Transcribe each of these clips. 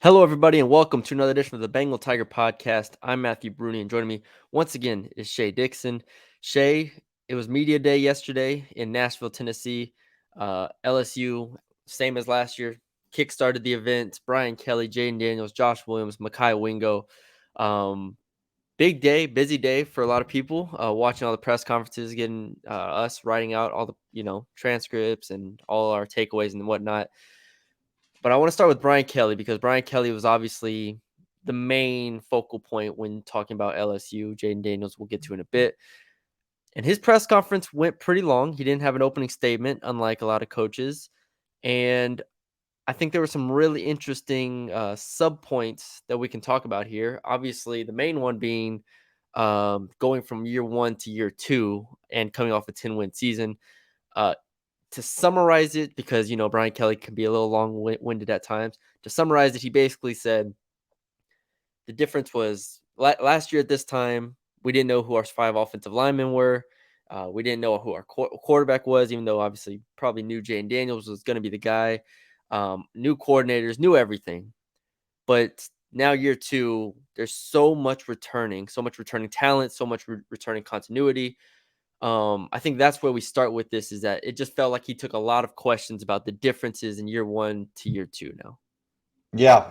Hello, everybody, and welcome to another edition of the Bengal Tiger Podcast. I'm Mekhi Wings, and joining me once again is Shea Dixon. Shea, it was media day yesterday in Nashville, Tennessee. LSU, same as last year, kickstarted the event. Brian Kelly, Jayden Daniels, Josh Williams, Mekhi Wingo. Big day, busy day for a lot of people. Watching all the press conferences, getting us writing out all the transcripts and all our takeaways and whatnot. But I want to start with Brian Kelly because Brian Kelly was obviously the main focal point when talking about LSU. Jayden Daniels we'll get to in a bit. And his press conference went pretty long. He didn't have an opening statement, unlike a lot of coaches. And I think there were some really interesting sub points that we can talk about here. Obviously, the main one being going from year one to year two and coming off a 10-win season. Uh, to summarize it, because Brian Kelly can be a little long-winded at times. To summarize it, he basically said the difference was last year at this time we didn't know who our 5 offensive linemen were. We didn't know who our quarterback was, even though obviously probably knew Jayden Daniels was going to be the guy. New coordinators, knew everything. But now year two, there's so much returning talent, so much returning continuity. I think that's where we start with this, is that it just felt like he took a lot of questions about the differences in year one to year two now. Yeah.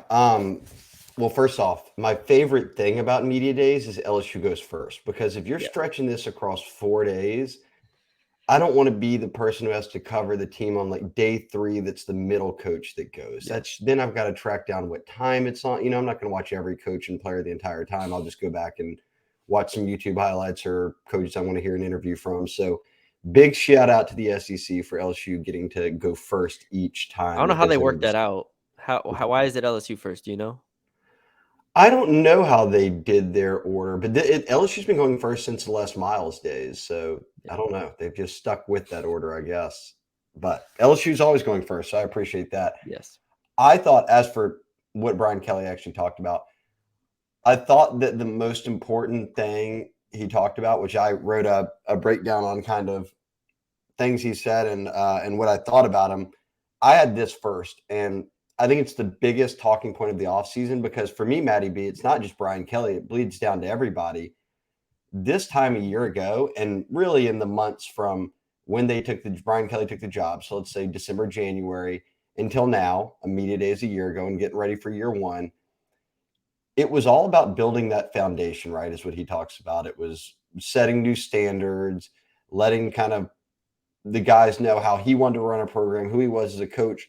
Well, first off, my favorite thing about media days is LSU goes first because if you're Yeah. stretching this across 4 days, I don't want to be the person who has to cover the team on like day three. That's the middle coach that goes. Yeah. Then I've got to track down what time it's on. I'm not going to watch every coach and player the entire time. I'll just go back and watch some YouTube highlights or coaches I want to hear an interview from. So big shout out to the SEC for LSU getting to go first each I don't time know that how there's they a new worked that decision. out. Why is it LSU first? Do you know? I don't know how they did their order, but LSU's been going first since Les Miles days, so Yeah. I don't know. They've just stuck with that order, I guess. But LSU's always going first, so I appreciate that. Yes. I thought, as for what Brian Kelly actually talked about, I thought that the most important thing he talked about, which I wrote a breakdown on kind of things he said and what I thought about him, I had this first, and I think it's the biggest talking point of the offseason because for me, Matty B, it's not just Brian Kelly, it bleeds down to everybody. This time a year ago, and really in the months from when Brian Kelly took the job, so let's say December, January, until now, a media days a year ago and getting ready for year one, it was all about building that foundation, right? Is what he talks about. It was setting new standards, letting kind of the guys know how he wanted to run a program, who he was as a coach,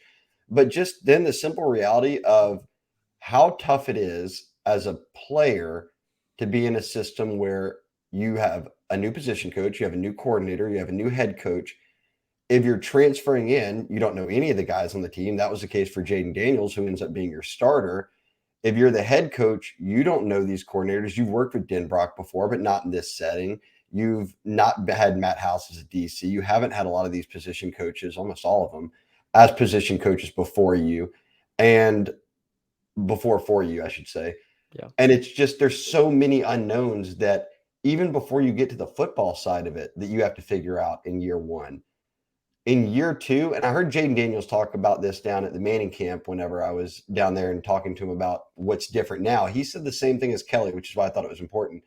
but just then the simple reality of how tough it is as a player to be in a system where you have a new position coach, you have a new coordinator, you have a new head coach. If you're transferring in, you don't know any of the guys on the team. That was the case for Jayden Daniels, who ends up being your starter. If you're the head coach, you don't know these coordinators. You've worked with Denbrock before, but not in this setting. You've not had Matt House as a DC. You haven't had a lot of these position coaches, almost all of them, as position coaches before you and before for you, I should say. Yeah. And it's just there's so many unknowns that even before you get to the football side of it that you have to figure out in year one. In year two, and I heard Jayden Daniels talk about this down at the Manning camp whenever I was down there and talking to him about what's different now. He said the same thing as Kelly, which is why I thought it was important,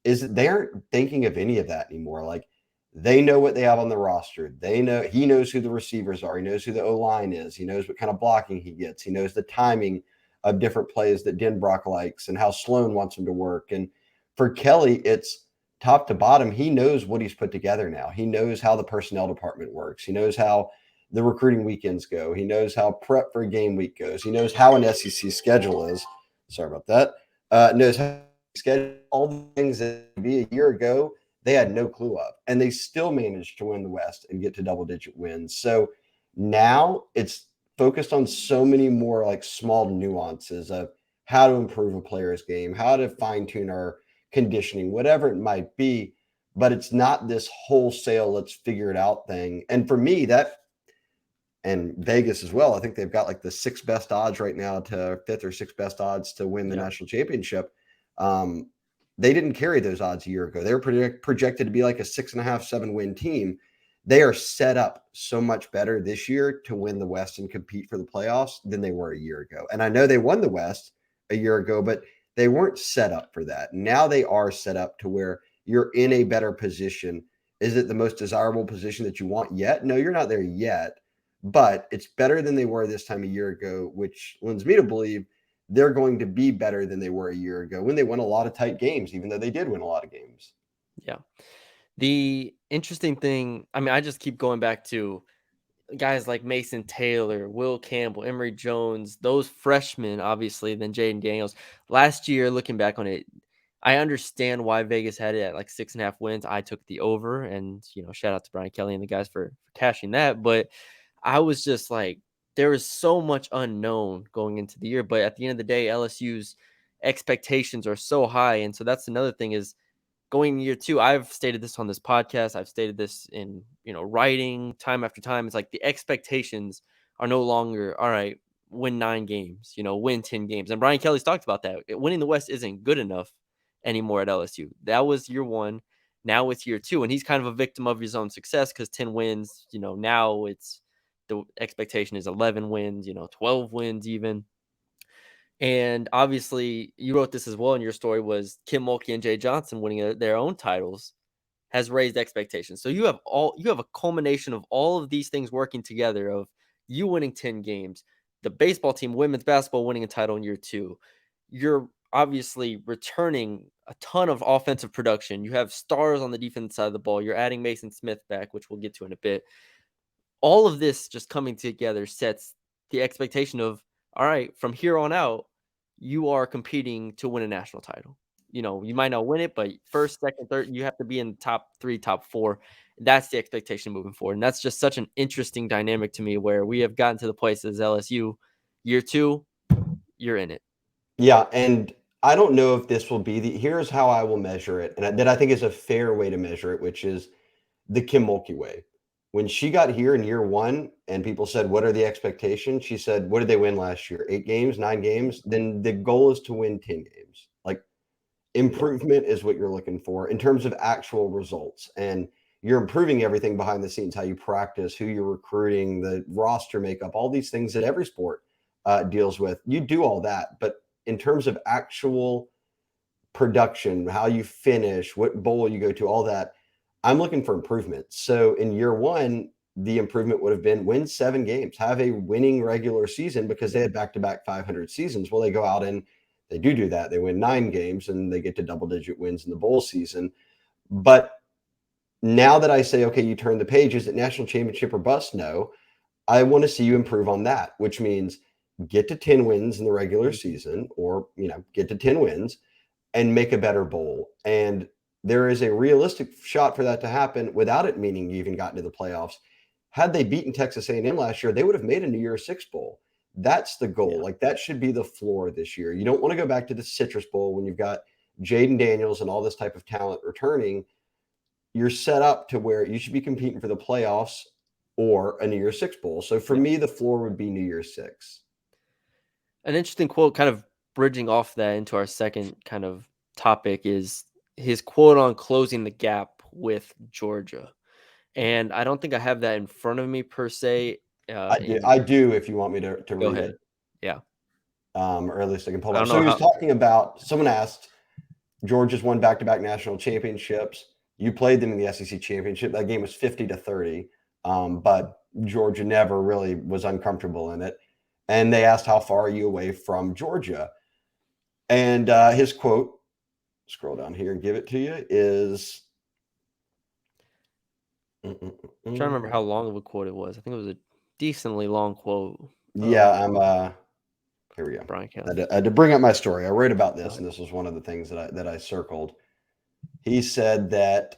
is that they aren't thinking of any of that anymore. Like they know what they have on the roster. They know he knows who the receivers are. He knows who the O line is. He knows what kind of blocking he gets. He knows the timing of different plays that Denbrock likes and how Sloan wants him to work. And for Kelly, it's top to bottom. He knows what he's put together now. He knows how the personnel department works. He knows how the recruiting weekends go. He knows how prep for a game week goes. He knows how an SEC schedule is. Sorry about that. Knows how schedule all the things that maybe a year ago they had no clue of, and they still managed to win the West and get to double-digit wins. So now it's focused on so many more like small nuances of how to improve a player's game, how to fine-tune our conditioning, whatever it might be. But it's not this wholesale, let's figure it out thing. And for me, that and Vegas as well, I think they've got like the sixth best odds right now to fifth or sixth best odds to win the Yeah. national championship. They didn't carry those odds a year ago. They were projected to be like a 6.5, 7 win team. they are set up so much better this year to win the West and compete for the playoffs than they were a year ago. And I know they won the West a year ago, but they weren't set up for that. Now they are set up to where you're in a better position. Is it the most desirable position that you want yet? No, you're not there yet, but it's better than they were this time a year ago, which lends me to believe they're going to be better than they were a year ago when they won a lot of tight games, even though they did win a lot of games. Yeah. The interesting thing, I mean, I just keep going back to guys like Mason Taylor, Will Campbell, Emory Jones, those freshmen, obviously, then Jayden Daniels. Last year, looking back on it, I understand why Vegas had it at like 6.5 wins. I took the over, and shout out to Brian Kelly and the guys for cashing that. But I was just like, there was so much unknown going into the year. But at the end of the day, LSU's expectations are so high, and so that's another thing is going year two. I've stated this on this podcast. I've stated this in writing time after time. It's like the expectations are no longer all right. Win 9 games, win 10 games. And Brian Kelly's talked about that. Winning the West isn't good enough anymore at LSU. That was year one. Now it's year two, and he's kind of a victim of his own success because 10 wins. Now it's the expectation is 11 wins. 12 wins even. And obviously, you wrote this as well in your story was Kim Mulkey and Jay Johnson winning their own titles has raised expectations. So you have a culmination of all of these things working together of you winning 10 games, the baseball team, women's basketball winning a title in year two. You're obviously returning a ton of offensive production. You have stars on the defense side of the ball. You're adding Mason Smith back, which we'll get to in a bit. All of this just coming together sets the expectation of, all right, from here on out, you are competing to win a national title. You might not win it, but first, second, third, you have to be in top 3, top 4. That's the expectation moving forward. And that's just such an interesting dynamic to me where we have gotten to the place as LSU year 2, you're in it. Yeah, and I don't know if this will be here's how I will measure it, and that I think is a fair way to measure it, which is the Kim Mulkey way. When she got here in year one and people said, what are the expectations? She said, what did they win last year? 8 games, 9 games? Then the goal is to win 10 games. Like improvement is what you're looking for in terms of actual results. And you're improving everything behind the scenes, how you practice, who you're recruiting, the roster makeup, all these things that every sport deals with. You do all that. But in terms of actual production, how you finish, what bowl you go to, all that, I'm looking for improvement. So in year one, the improvement would have been win 7 games, have a winning regular season because they had back-to-back 500 seasons. Well, they go out and they do that. They win 9 games and they get to double-digit wins in the bowl season. But now that I say, okay, you turn the page, is it national championship or bust? No. I want to see you improve on that, which means get to 10 wins in the regular season or, get to 10 wins and make a better bowl. And there is a realistic shot for that to happen without it meaning you even got into the playoffs. Had they beaten Texas A&M last year, they would have made a New Year's Six bowl. That's the goal. Yeah. Like that should be the floor this year. You don't want to go back to the Citrus Bowl when you've got Jayden Daniels and all this type of talent returning. You're set up to where you should be competing for the playoffs or a New Year's Six bowl. So for me, the floor would be New Year's Six. An interesting quote kind of bridging off that into our second kind of topic is his quote on closing the gap with Georgia. And I don't think I have that in front of me per se. I do if you want me to Go read ahead. it. Yeah. Or at least I can pull I it up. don't So know he was how. talking about, someone asked, Georgia's won back-to-back national championships. You played them in the SEC championship. That game was 50-30, but Georgia never really was uncomfortable in it. And they asked, how far are you away from Georgia? And his quote, scroll down here and give it to you, is I'm trying to remember how long of a quote it was. I think it was a decently long quote. Here we go. Brian Kelly. I had to bring up my story. I wrote about this, and this was one of the things that I circled. He said that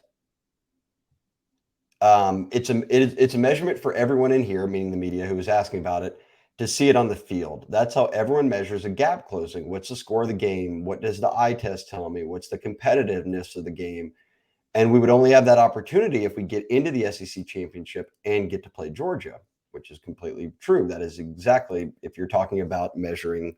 it's a measurement for everyone in here, meaning the media who was asking about it, to see it on the field. That's how everyone measures a gap closing. What's the score of the game? What does the eye test tell me? What's the competitiveness of the game? And we would only have that opportunity if we get into the SEC championship and get to play Georgia, which is completely true. That is exactly, if you're talking about measuring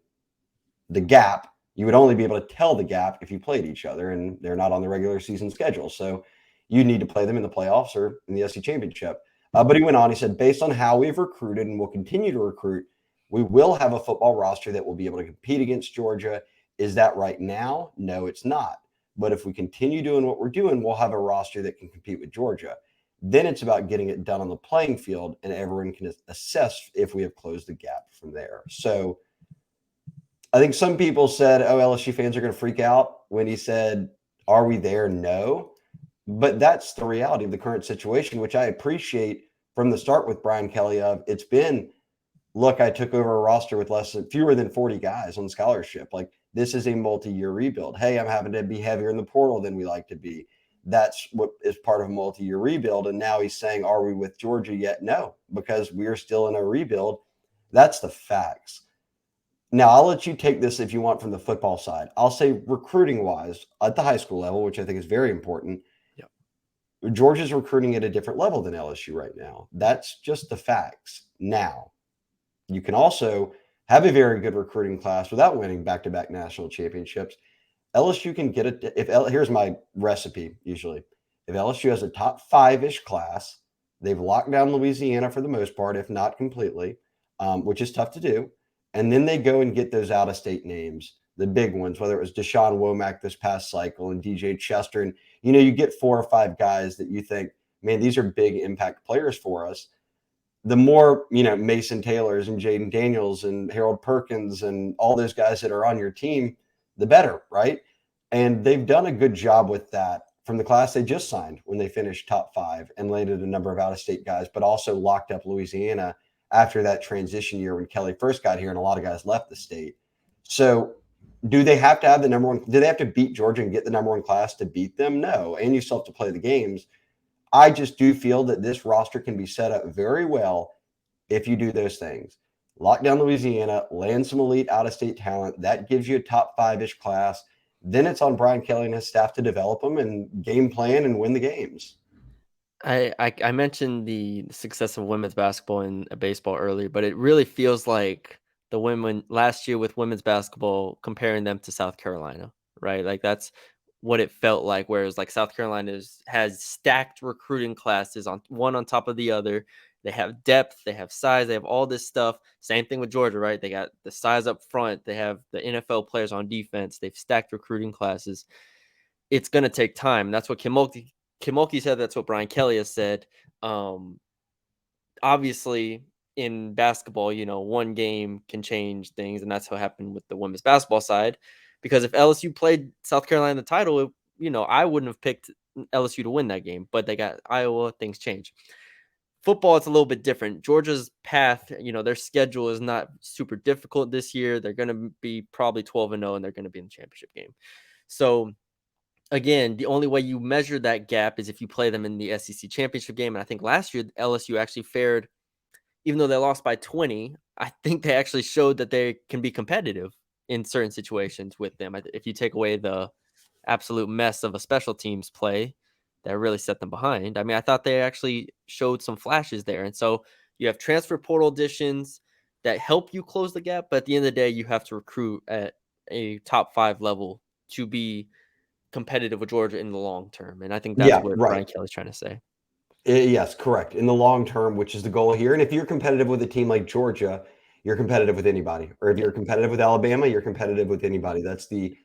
the gap, you would only be able to tell the gap if you played each other, and they're not on the regular season schedule. So you need to play them in the playoffs or in the SEC championship. But he went on, he said, based on how we've recruited and will continue to recruit, we will have a football roster that will be able to compete against Georgia. Is that right now? No, it's not. But if we continue doing what we're doing, we'll have a roster that can compete with Georgia. Then it's about getting it done on the playing field, and everyone can assess if we have closed the gap from there. So I think some people said, oh, LSU fans are going to freak out when he said, are we there? No. But that's the reality of the current situation, which I appreciate from the start with Brian Kelly. It's been, look, I took over a roster with fewer than 40 guys on scholarship. Like, this is a multi-year rebuild. Hey, I'm having to be heavier in the portal than we like to be. That's what is part of a multi-year rebuild. And now he's saying, are we with Georgia yet? No, because we are still in a rebuild. That's the facts. Now, I'll let you take this if you want from the football side. I'll say recruiting wise at the high school level, which I think is very important. Yep. Georgia's recruiting at a different level than LSU right now. That's just the facts. Now, you can also have a very good recruiting class without winning back-to-back national championships. LSU can get it. Here's my recipe usually. If LSU has a top five-ish class, they've locked down Louisiana for the most part, if not completely, which is tough to do. And then they go and get those out-of-state names, the big ones, whether it was Deshaun Womack this past cycle and DJ Chester. And, you get 4 or 5 guys that you think, man, these are big impact players for us. The more, Mason Taylors and Jayden Daniels and Harold Perkins and all those guys that are on your team, the better, right? And they've done a good job with that from the class they just signed when they finished top 5 and landed a number of out-of-state guys, but also locked up Louisiana after that transition year when Kelly first got here and a lot of guys left the state. So do they have to have the number one? Do they have to beat Georgia and get the number one class to beat them? No. And you still have to play the games. I just do feel that this roster can be set up very well if you do those things. Lock down Louisiana, land some elite out-of-state talent. That gives you a top 5-ish class. Then it's on Brian Kelly and his staff to develop them and game plan and win the games. I mentioned the success of women's basketball and baseball earlier, but it really feels like the women last year with women's basketball, comparing them to South Carolina, right? Like that's what it felt like. Whereas like South Carolina has stacked recruiting classes on one on top of the other. They have depth, they have size, they have all this stuff. Same thing with Georgia, right? They got the size up front, they have the NFL players on defense, they've stacked recruiting classes. It's going to take time. That's what Kim Mulkey said. That's what Brian Kelly has said. Obviously, in basketball, one game can change things, and that's what happened with the women's basketball side. Because if LSU played South Carolina in the title, I wouldn't have picked LSU to win that game. But they got Iowa. Things change. Football, it's a little bit different. Georgia's path, their schedule is not super difficult this year. They're going to be probably 12-0, and they're going to be in the championship game. So again, the only way you measure that gap is if you play them in the SEC championship game. And I think last year, LSU actually fared, even though they lost by 20, I think they actually showed that they can be competitive in certain situations with them. If you take away the absolute mess of a special teams play that really set them behind, I thought they actually showed some flashes there. And so you have transfer portal additions that help you close the gap. But at the end of the day, you have to recruit at a top 5 level to be competitive with Georgia in the long term. And I think that's what Right. Brian Kelly's trying to say. Yes, correct. In the long term, which is the goal here. And if you're competitive with a team like Georgia, you're competitive with anybody. Or if you're competitive with Alabama, you're competitive with anybody. That's the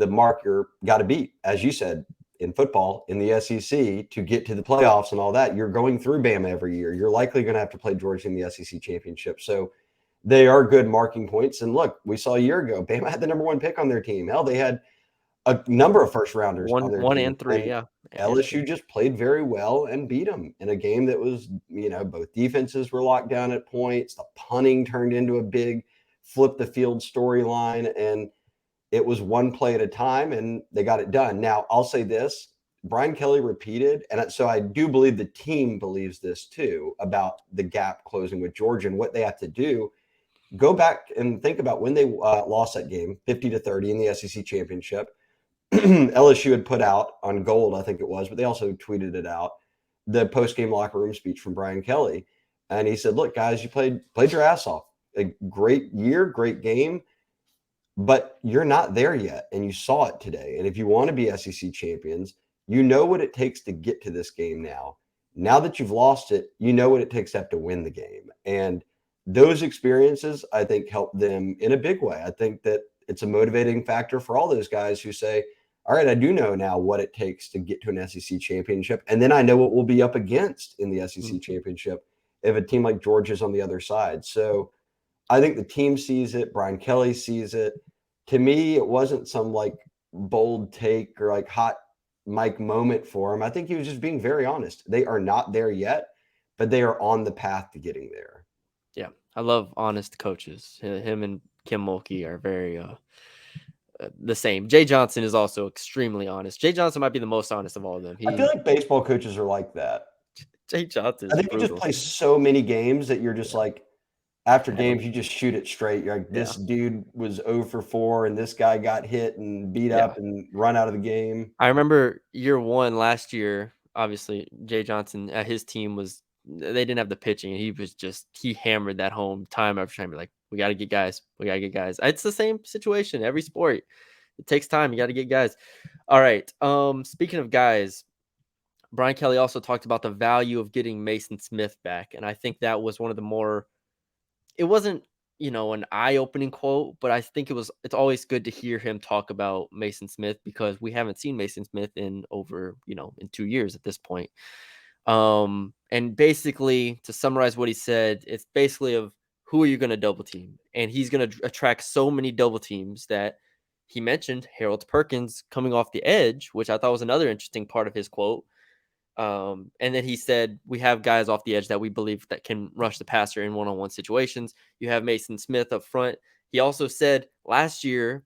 mark you're got to beat. As you said, in football, in the SEC, to get to the playoffs and all that, you're going through Bama every year. You're likely going to have to play Georgia in the SEC championship. So they are good marking points. And look, we saw a year ago, Bama had the number 1 pick on their team. Hell, they had a number of first rounders on their One team. and 3, And yeah. LSU just played very well and beat them in a game that was, both defenses were locked down at points. The punting turned into a big flip the field storyline, and it was one play at a time, and they got it done. Now, I'll say this. Brian Kelly repeated, and so I do believe the team believes this too, about the gap closing with Georgia and what they have to do. Go back and think about when they lost that game, 50-30 in the SEC championship. LSU had put out on Gold, I think it was, but they also tweeted it out, the post-game locker room speech from Brian Kelly. And he said, look, guys, you played your ass off. A great year, great game, but you're not there yet. And you saw it today. And if you want to be SEC champions, you know what it takes to get to this game now. Now that you've lost it, you know what it takes to have to win the game. And those experiences, I think, help them in a big way. I think that it's a motivating factor for all those guys who say, all right, I do know now what it takes to get to an SEC championship. And then I know what we'll be up against in the SEC championship if a team like Georgia's on the other side. So I think the team sees it. Brian Kelly sees it. To me, it wasn't some like bold take or like hot mic moment for him. I think he was just being very honest. They are not there yet, but they are on the path to getting there. Yeah, I love honest coaches. Him and Kim Mulkey are very the same. Jay Johnson is also extremely honest. Jay Johnson might be the most honest of all of them. I feel like baseball coaches are like that. Jay Johnson I is think you just brutal. play so many games that you're just like, after Every- games, you just shoot it straight. You're like, this Yeah. dude was 0 for 4, and this guy got hit and beat Yeah. up and run out of the game. I remember year one last year, obviously, Jay Johnson at his team they didn't have the pitching. And he hammered that home time after time. Like, we got to get guys. We got to get guys. It's the same situation every sport. It takes time. You got to get guys. All right. Speaking of guys, Brian Kelly also talked about the value of getting Mason Smith back. And I think that was one of the more, it wasn't, an eye-opening quote, but I think it's always good to hear him talk about Mason Smith because we haven't seen Mason Smith in over, in 2 years at this point. And basically to summarize what he said, it's basically of who are you going to double team? And he's going to attract so many double teams that he mentioned Harold Perkins coming off the edge, which I thought was another interesting part of his quote. And then he said, we have guys off the edge that we believe that can rush the passer in one-on-one situations. You have Mason Smith up front. He also said last year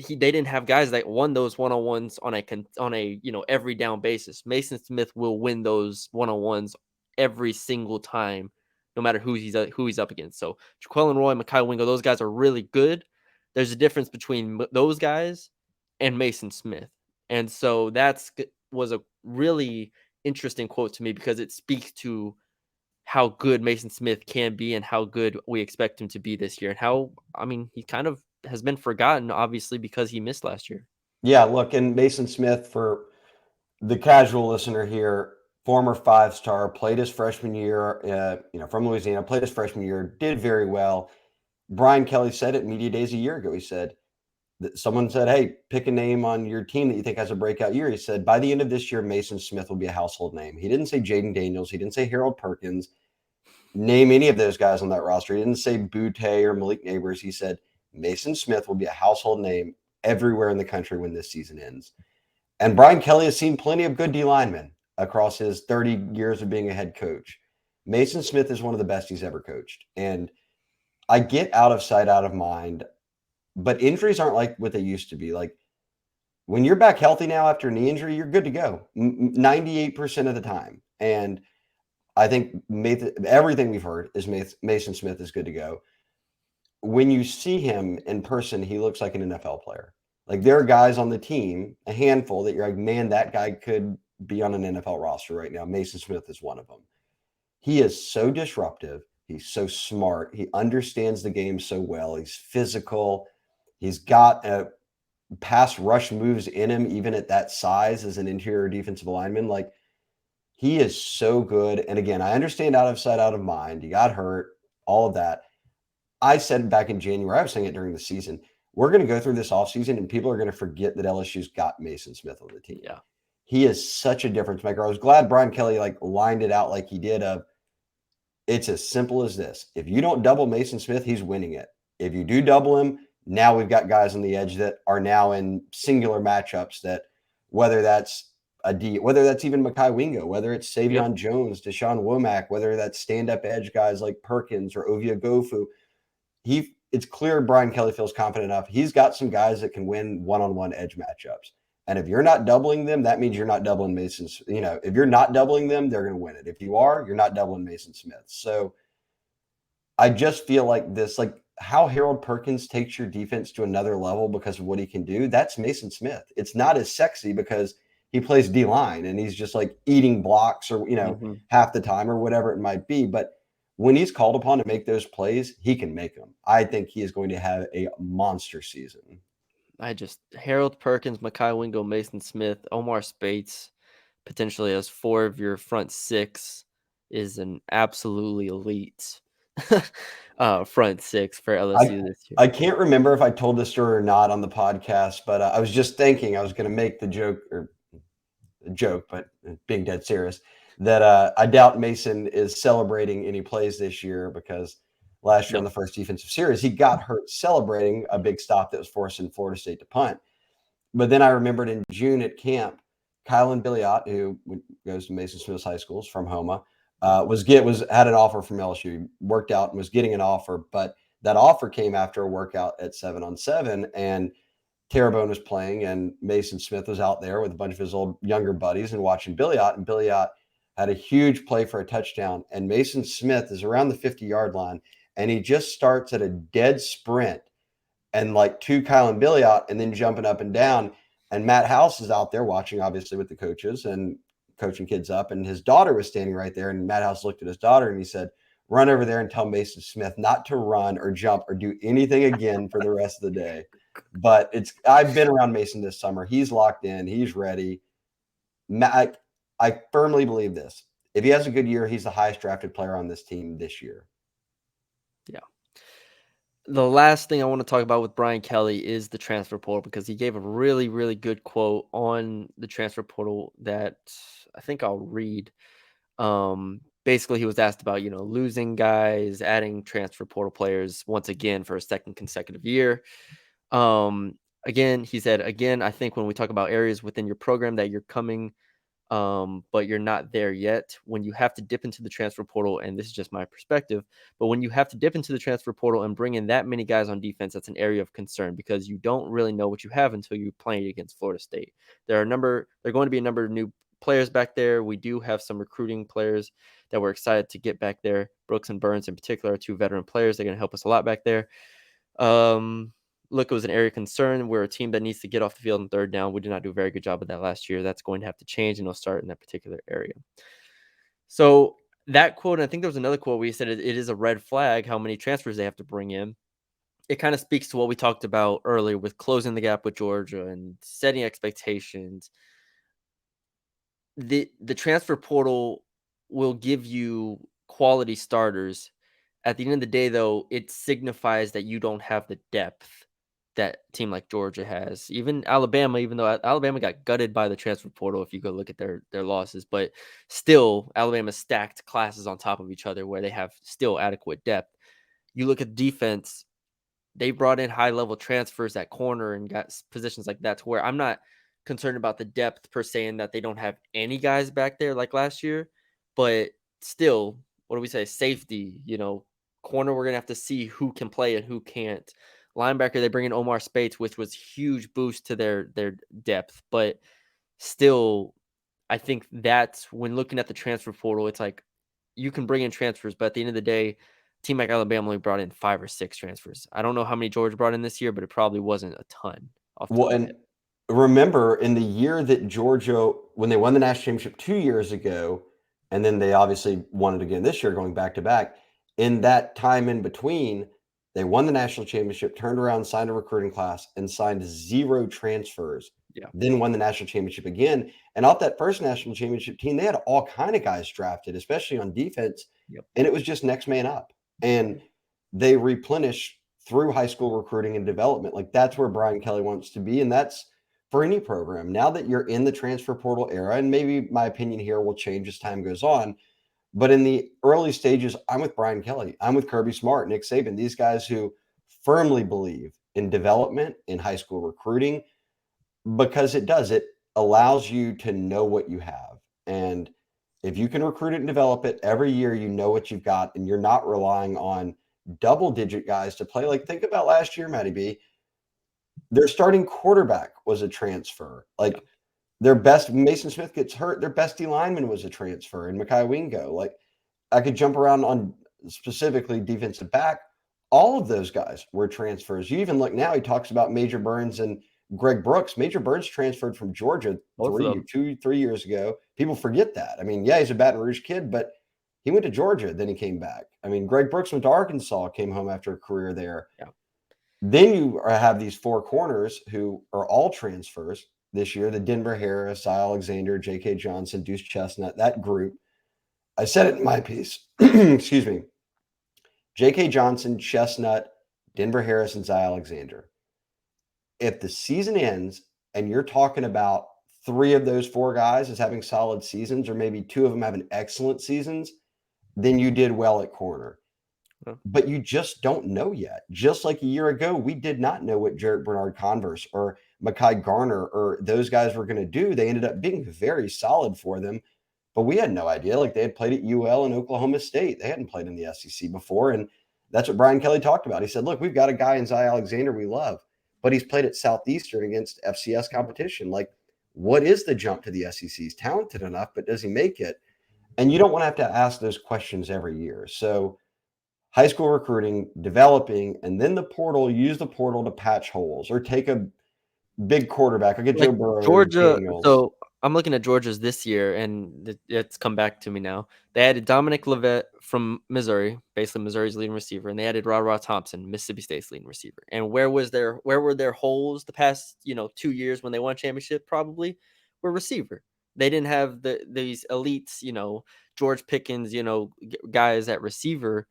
they didn't have guys that won those one-on-ones on a every down basis. Mason Smith will win those one-on-ones every single time, no matter who he's up against. So Jaquelin Roy, Mekhi Wingo, those guys are really good. There's a difference between those guys and Mason Smith. And so was a really interesting quote to me because it speaks to how good Mason Smith can be and how good we expect him to be this year. And how, he kind of has been forgotten, obviously, because he missed last year. Yeah, look, and Mason Smith, for the casual listener here, former 5-star, played his freshman year, from Louisiana, played his freshman year, did very well. Brian Kelly said at Media Days a year ago, he said, someone said, hey, pick a name on your team that you think has a breakout year. He said, by the end of this year, Mason Smith will be a household name. He didn't say Jayden Daniels. He didn't say Harold Perkins. Name any of those guys on that roster. He didn't say Butte or Malik Neighbors. He said, Mason Smith will be a household name everywhere in the country when this season ends. And Brian Kelly has seen plenty of good D linemen across his 30 years of being a head coach. Mason Smith is one of the best he's ever coached. And I get out of sight, out of mind, but injuries aren't like what they used to be. Like when you're back healthy now after a knee injury, you're good to go 98% of the time. And I think everything we've heard is Mason Smith is good to go. When you see him in person, he looks like an NFL player. Like there are guys on the team, a handful that you're like, man, that guy could be on an NFL roster right now. Mason Smith is one of them. He is so disruptive. He's so smart. He understands the game so well. He's physical. He's got pass rush moves in him, even at that size as an interior defensive lineman. Like he is so good. And again, I understand out of sight, out of mind. He got hurt, all of that. I said back in January, I was saying it during the season, we're going to go through this offseason and people are going to forget that LSU's got Mason Smith on the team. Yeah. He is such a difference maker. I was glad Brian Kelly lined it out like he did. It's as simple as this. If you don't double Mason Smith, he's winning it. If you do double him, now we've got guys on the edge that are now in singular matchups that whether that's whether that's even Mekhi Wingo, whether it's Savion Jones, Deshaun Womack, whether that's stand-up edge guys like Perkins or Ovia Gofu, it's clear Brian Kelly feels confident enough. He's got some guys that can win one-on-one edge matchups. And if you're not doubling them, that means you're not doubling Mason's. If you're not doubling them, they're going to win it. If you are, you're not doubling Mason Smith. So I just feel like this, like how Harold Perkins takes your defense to another level because of what he can do, that's Mason Smith. It's not as sexy because he plays D-line and he's just like eating blocks or, half the time or whatever it might be. But when he's called upon to make those plays, he can make them. I think he is going to have a monster season. Harold Perkins, Mekhi Wingo, Mason Smith, Omar Spates, potentially as 4 of your front 6 is an absolutely elite front 6 for I LSU this year. I can't remember if I told this story or not on the podcast, but I was just thinking I was going to make the joke, but being dead serious, that I doubt Mason is celebrating any plays this year because last year on No. the first defensive series, he got hurt celebrating a big stop that was forcing Florida State to punt. But then I remembered in June at camp, Kylan Billiot, who goes to Mason Smith's high schools from Homa, Yeah. was had an offer from LSU, worked out and was getting an offer, but that offer came after a workout at 7-on-7, and Terrebonne was playing, and Mason Smith was out there with a bunch of his old younger buddies and watching Billiot, and Billiot had a huge play for a touchdown, and Mason Smith is around the 50-yard line, and he just starts at a dead sprint and like to Kylan Billiot and then jumping up and down. And Matt House is out there watching, obviously, with the coaches and coaching kids up. And his daughter was standing right there. And Matt House looked at his daughter and he said, "Run over there and tell Mason Smith not to run or jump or do anything again for the rest of the day." But I've been around Mason this summer. He's locked in. He's ready. I firmly believe this. If he has a good year, he's the highest drafted player on this team this year. Yeah. The last thing I want to talk about with Brian Kelly is the transfer portal, because he gave a really, really good quote on the transfer portal that I think I'll read. Basically, he was asked about, losing guys, adding transfer portal players once again for a second consecutive year. Again, he said, I think when we talk about areas within your program that you're coming, but you're not there yet, when you have to dip into the transfer portal, and this is just my perspective, but when you have to dip into the transfer portal and bring in that many guys on defense, that's an area of concern because you don't really know what you have until you play against Florida State. There are going to be a number of new players back there. We do have some recruiting players that we're excited to get back there. Brooks and Burns in particular are 2 veteran players. They're going to help us a lot back there. Look, it was an area of concern. We're a team that needs to get off the field in third down. We did not do a very good job of that last year. That's going to have to change, and it'll start in that particular area. So that quote, and I think there was another quote where he said it is a red flag how many transfers they have to bring in. It kind of speaks to what we talked about earlier with closing the gap with Georgia and setting expectations. The transfer portal will give you quality starters. At the end of the day, though, it signifies that you don't have the depth that team like Georgia has. Even Alabama, even though Alabama got gutted by the transfer portal, if you go look at their losses, but still Alabama stacked classes on top of each other where they have still adequate depth. You look at defense, they brought in high-level transfers at corner and got positions like that to where I'm not concerned about the depth per se and that they don't have any guys back there like last year, but still, what do we say? Safety, corner, we're going to have to see who can play and who can't. Linebacker, they bring in Omar Spates, which was huge boost to their depth, but still, I think that's when looking at the transfer portal, it's like you can bring in transfers, but at the end of the day, team like Alabama only brought in 5 or 6 transfers. I don't know how many Georgia brought in this year, but it probably wasn't a ton off the top Well, of my and head. remember in the year that Georgia, when they won the national championship 2 years ago, and then they obviously won it again this year, going back to back. In that time in between, they won the national championship, turned around, signed a recruiting class, and signed 0 transfers. Yeah. Then won the national championship again. And off that first national championship team, they had all kind of guys drafted, especially on defense. Yep. And it was just next man up. And they replenish through high school recruiting and development. Like that's where Brian Kelly wants to be. And that's for any program. Now that you're in the transfer portal era, and maybe my opinion here will change as time goes on, but in the early stages, I'm with Brian Kelly. I'm with Kirby Smart, Nick Saban, these guys who firmly believe in development in high school recruiting because it allows you to know what you have. And if you can recruit it and develop it every year, you know what you've got, and you're not relying on double digit guys to play. Like think about last year, Matty B. Their starting quarterback was a transfer. Like their best Mason Smith gets hurt. Their best D lineman was a transfer, and Mekhi Wingo. Like I could jump around on specifically defensive back. All of those guys were transfers. You even look now, he talks about Major Burns and Greg Brooks. Major Burns transferred from Georgia Both of them. 3 years ago. People forget that. I mean, yeah, he's a Baton Rouge kid, but he went to Georgia, then he came back. I mean, Greg Brooks went to Arkansas, came home after a career there. Yeah. Then you have these 4 corners who are all transfers. this year, the Denver Harris, Cy Alexander, J.K. Johnson, Deuce Chestnut, that group. I said it in my piece. Excuse me. J.K. Johnson, Chestnut, Denver Harris, and Cy Alexander. If the season ends and you're talking about 3 of those 4 guys as having solid seasons, or maybe 2 of them having excellent seasons, then you did well at corner. But you just don't know yet. Just like a year ago, we did not know what Jarrett Bernard-Converse or Mekhi Garner or those guys were going to do. They ended up being very solid for them, but we had no idea. Like, they had played at UL and Oklahoma State. They hadn't played in the SEC before, and that's what Brian Kelly talked about. He said, look, we've got a guy in Zy Alexander we love, but he's played at Southeastern against FCS competition. Like, what is the jump to the SEC? He's talented enough, but does he make it? And you don't want to have to ask those questions every year. So high school recruiting, developing, and then the portal, use the portal to patch holes or take a big quarterback. I'll get Like Joe Burrow or Georgia. Daniels. So I'm looking at Georgia's this year, and it's come back to me now. They added Dominic Levitt from Missouri, basically Missouri's leading receiver, and they added Ra Thompson, Mississippi State's leading receiver. And where were their holes the past 2 years when they won a championship? Probably were receiver. They didn't have these elites, George Pickens, guys at receiver.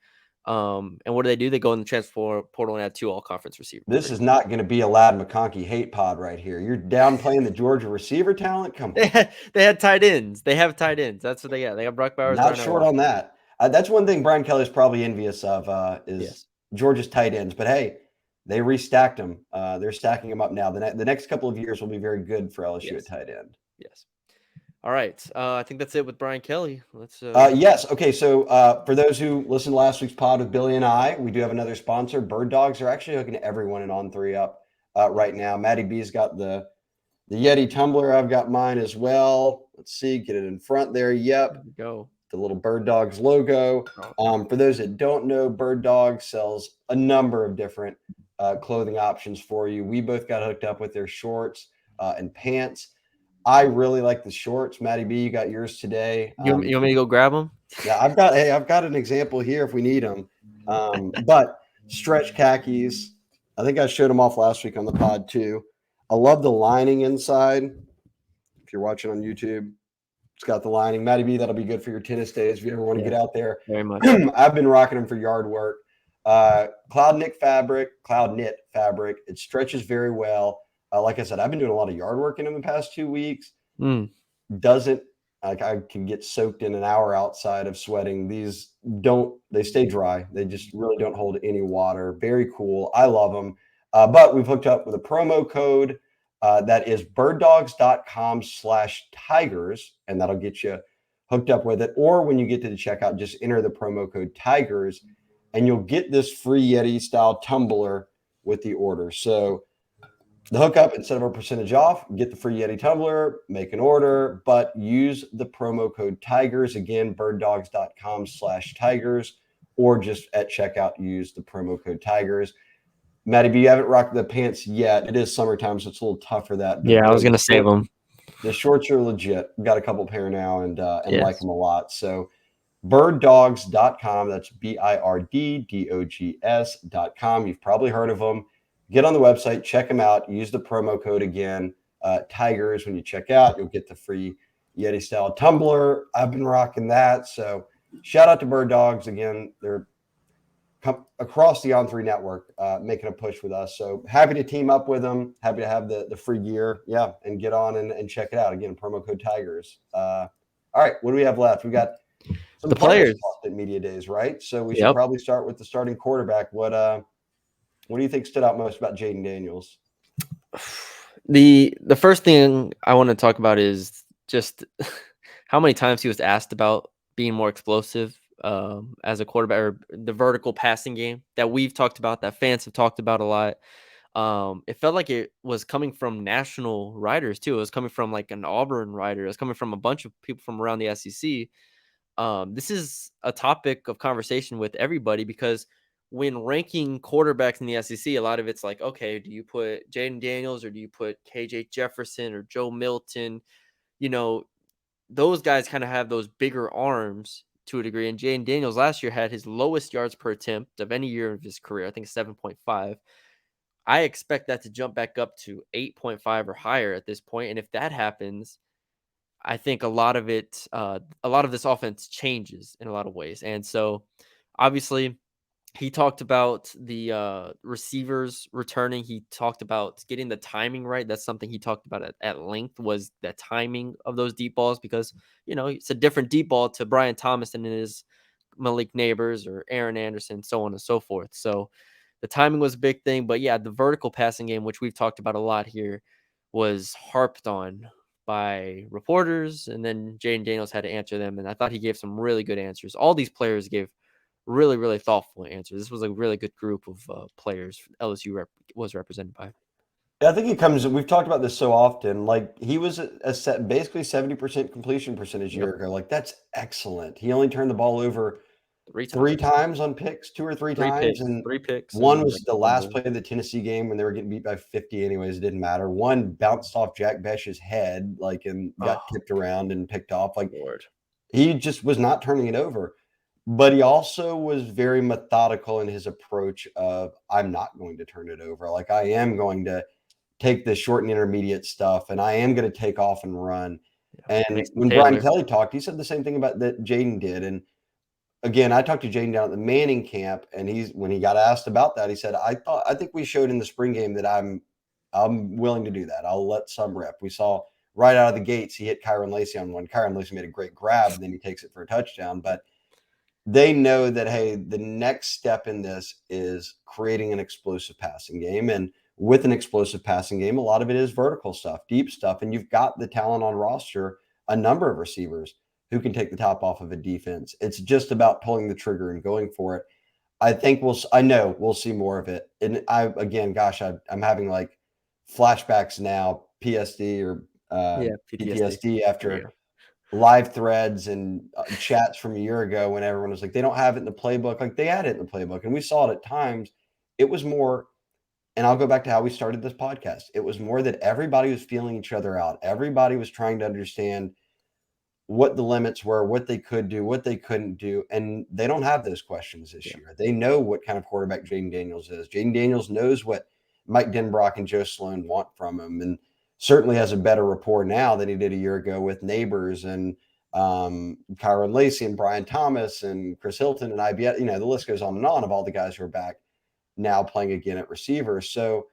And what do? They go in the transfer portal and add 2 all-conference receivers. This is not going to be a Lad McConkey hate pod right here. You're downplaying the Georgia receiver talent? Come on. They had tight ends. They have tight ends. That's what they got. They got Brock Bowers. Not short on that. That's one thing Brian Kelly's probably envious of is Georgia's tight ends. But, hey, they restacked them. They're stacking them up now. The next couple of years will be very good for LSU at tight end. Yes. All right. I think that's it with Brian Kelly. Let's. Yes. Okay. So for those who listened to last week's pod with Billy and I, we do have another sponsor. Birddogs are actually hooking everyone in On3 up right now. Maddie B's got the Yeti tumbler. I've got mine as well. Let's see. Get it in front there. Yep. There we go. The little Birddogs logo. For those that don't know, Birddogs sells a number of different clothing options for you. We both got hooked up with their shorts and pants. I really like the shorts. Maddie B, you got yours today. You want me to go grab them? Yeah, I've got an example here if we need them. But stretch khakis. I think I showed them off last week on the pod too. I love the lining inside. If you're watching on YouTube, it's got the lining. Maddie B, that'll be good for your tennis days if you ever want to get out there. Very much. I've been rocking them for yard work. Cloud knit fabric. It stretches very well. Like I said, I've been doing a lot of yard work in them the past 2 weeks. I can get soaked in an hour outside of sweating. These they stay dry. They just really don't hold any water. Very cool. I love them. But we've hooked up with a promo code that is birddogs.com/tigers, and that'll get you hooked up with it. Or when you get to the checkout, just enter the promo code Tigers, and you'll get this free Yeti style tumbler with the order. So the hookup, instead of a percentage off, get the free Yeti tumbler, make an order, but use the promo code Tigers. Again, birddogs.com/tigers, or just at checkout, use the promo code Tigers. Maddie B, you haven't rocked the pants yet. It is summertime, so it's a little tough for that. Yeah, I was going to save them. The shorts are legit. We've got a couple pair now and like them a lot. So birddogs.com, that's birddogs.com. You've probably heard of them. Get on the website, check them out. Use the promo code again, Tigers. When you check out, you'll get the free Yeti style tumbler. I've been rocking that. So shout out to Bird Dogs again. They're across the On3 network, making a push with us. So happy to team up with them. Happy to have the free gear. Yeah, and get on and check it out. Again, promo code Tigers. All right, what do we have left? We got some the players at media days, right? So we should probably start with the starting quarterback. What do you think stood out most about Jayden Daniels? The first thing I want to talk about is just how many times he was asked about being more explosive as a quarterback, or the vertical passing game that we've talked about, that fans have talked about a lot. It felt like it was coming from national writers too. It was coming from like an Auburn writer. It was coming from a bunch of people from around the SEC. This is a topic of conversation with everybody, because when ranking quarterbacks in the SEC, a lot of it's like, okay, do you put Jayden Daniels or do you put KJ Jefferson or Joe Milton? Those guys kind of have those bigger arms to a degree. And Jayden Daniels last year had his lowest yards per attempt of any year of his career. I think 7.5. I expect that to jump back up to 8.5 or higher at this point. And if that happens, I think a lot of this offense changes in a lot of ways. And so obviously he talked about the receivers returning. He talked about getting the timing right. That's something he talked about at length, was the timing of those deep balls, because, it's a different deep ball to Brian Thomas than it is Malik Neighbors or Aaron Anderson, so on and so forth. So the timing was a big thing. But yeah, the vertical passing game, which we've talked about a lot here, was harped on by reporters, and then Jayden Daniels had to answer them. And I thought he gave some really good answers. All these players gave really, really thoughtful answers. This was a really good group of players LSU was represented by. Yeah, I think it comes. We've talked about this so often. Like he was a set, basically 70% completion percentage a Yep. year ago. Like that's excellent. He only turned the ball over Three three times. times on picks, two or three Three times, picks. and Three picks one and was like the a last fumble. play of the Tennessee game when they were getting beat by 50. Anyways, it didn't matter. One bounced off Jack Besh's head, like and got Oh, tipped around and picked off. Like Lord. he just was not turning it over. But he also was very methodical in his approach of I'm not going to turn it over. Like I am going to take the short and intermediate stuff, and I am going to take off and run. Yeah. And Mason when Brian Taylor. Kelly talked, he said the same thing about that Jayden did. And again, I talked to Jayden down at the Manning camp, and when he got asked about that, he said, I think we showed in the spring game that I'm willing to do that. I'll let some rep. We saw right out of the gates he hit Kyron Lacey on one. Kyron Lacey made a great grab, and then he takes it for a touchdown. But they know that, hey, the next step in this is creating an explosive passing game. And with an explosive passing game, a lot of it is vertical stuff, deep stuff. And you've got the talent on roster, a number of receivers who can take the top off of a defense. It's just about pulling the trigger and going for it. I know we'll see more of it. And I'm having like flashbacks now, PSD or Yeah, PTSD. PTSD There after you go. live threads and chats from a year ago when everyone was like, they don't have it in the playbook. Like they had it in the playbook. And we saw it at times. It was more, and I'll go back to how we started this podcast. It was more that everybody was feeling each other out. Everybody was trying to understand what the limits were, what they could do, what they couldn't do. And they don't have those questions this Yeah. year. They know what kind of quarterback Jayden Daniels is. Jayden Daniels knows what Mike Denbrock and Joe Sloan want from him, and certainly has a better rapport now than he did a year ago with Neighbors and Kyron Lacey and Brian Thomas and Chris Hilton and IBS. You know, the list goes on and on of all the guys who are back now playing again at receiver. So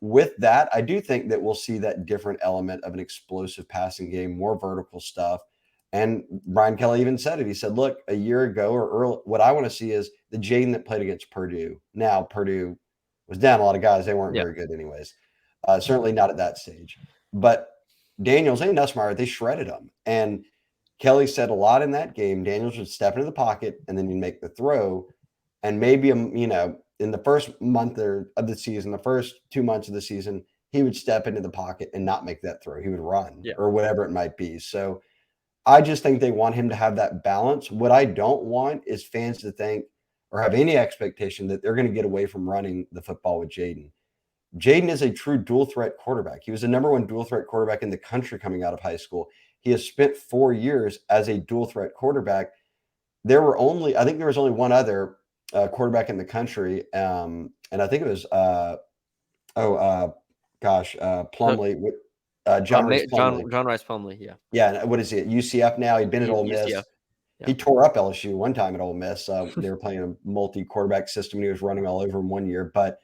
with that, I do think that we'll see that different element of an explosive passing game, more vertical stuff. And Brian Kelly even said it. He said, look, a year ago or early, what I want to see is the Jayden that played against Purdue. Now, Purdue was down a lot of guys. They weren't Yeah. very good, anyways. Certainly not at that stage. But Daniels and Nussmeier, they shredded them. And Kelly said a lot in that game. Daniels would step into the pocket and then he'd make the throw. And maybe, in the first month of the season, the first 2 months of the season, he would step into the pocket and not make that throw. He would run Yeah. or whatever it might be. So I just think they want him to have that balance. What I don't want is fans to think or have any expectation that they're going to get away from running the football with Jayden. Jayden is a true dual threat quarterback. He was the number one dual threat quarterback in the country coming out of high school. He has spent 4 years as a dual threat quarterback. I think there was only one other quarterback in the country, and I think it was So, Plumlee with John Rice Plumlee. John Rice Plumlee. Yeah. Yeah, what is he at UCF now? He'd been at Ole UCF. Miss. Yeah. He tore up LSU one time at Ole Miss. They were playing a multi-quarterback system, and he was running all over him one year. But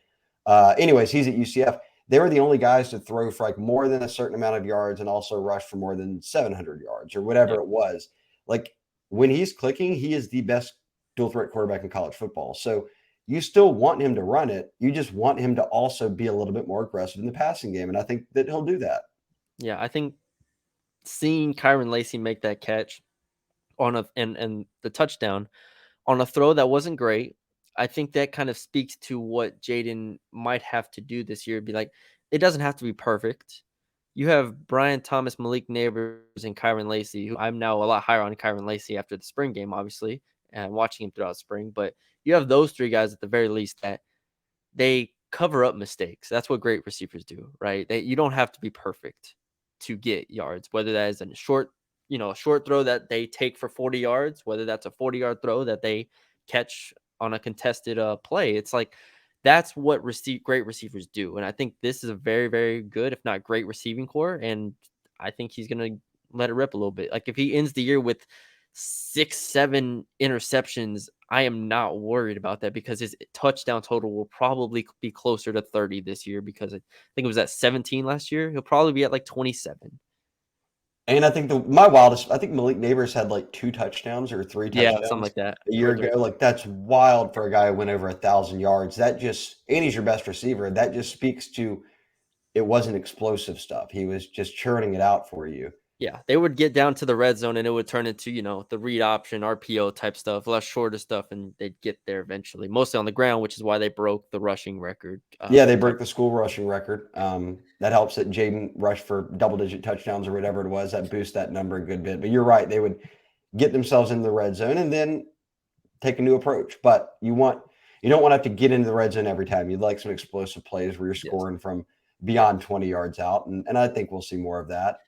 anyways, he's at UCF. They were the only guys to throw for like more than a certain amount of yards and also rush for more than 700 yards or whatever Yeah. it was. Like when he's clicking, he is the best dual threat quarterback in college football. So you still want him to run it. You just want him to also be a little bit more aggressive in the passing game. And I think that he'll do that. Yeah. I think seeing Kyron Lacey make that catch and the touchdown on a throw that wasn't great, I think that kind of speaks to what Jayden might have to do this year. Be like, it doesn't have to be perfect. You have Brian Thomas, Malik Neighbors, and Kyron Lacey, who I'm now a lot higher on Kyron Lacey after the spring game, obviously, and watching him throughout spring. But you have those three guys at the very least that they cover up mistakes. That's what great receivers do, right? You don't have to be perfect to get yards, whether that is a short throw that they take for 40 yards, whether that's a 40-yard throw that they catch on a contested play. It's like that's what great receivers do. And I think this is a very, very good, if not great, receiving core. And I think he's going to let it rip a little bit. Like if he ends the year with 6, 7 interceptions, I am not worried about that because his touchdown total will probably be closer to 30 this year because I think it was at 17 last year. He'll probably be at like 27. And I think my wildest, I think Malik Neighbors had like 2 touchdowns or 3 Yeah, something touchdowns like that. a 2 year or 3. ago. Like that's wild for a guy who went over 1,000 yards. That just, and he's your best receiver. That just speaks to it wasn't explosive stuff. He was just churning it out for you. Yeah, they would get down to the red zone and it would turn into, the read option, RPO type stuff, less shorter stuff, and they'd get there eventually, mostly on the ground, which is why they broke the rushing record. Yeah, they broke the school rushing record. That helps that Jayden rushed for double-digit touchdowns or whatever it was. That boosts that number a good bit. But you're right; they would get themselves in the red zone and then take a new approach. But you don't want to have to get into the red zone every time. You'd like some explosive plays where you're Yes. scoring from beyond 20 yards out, and I think we'll see more of that.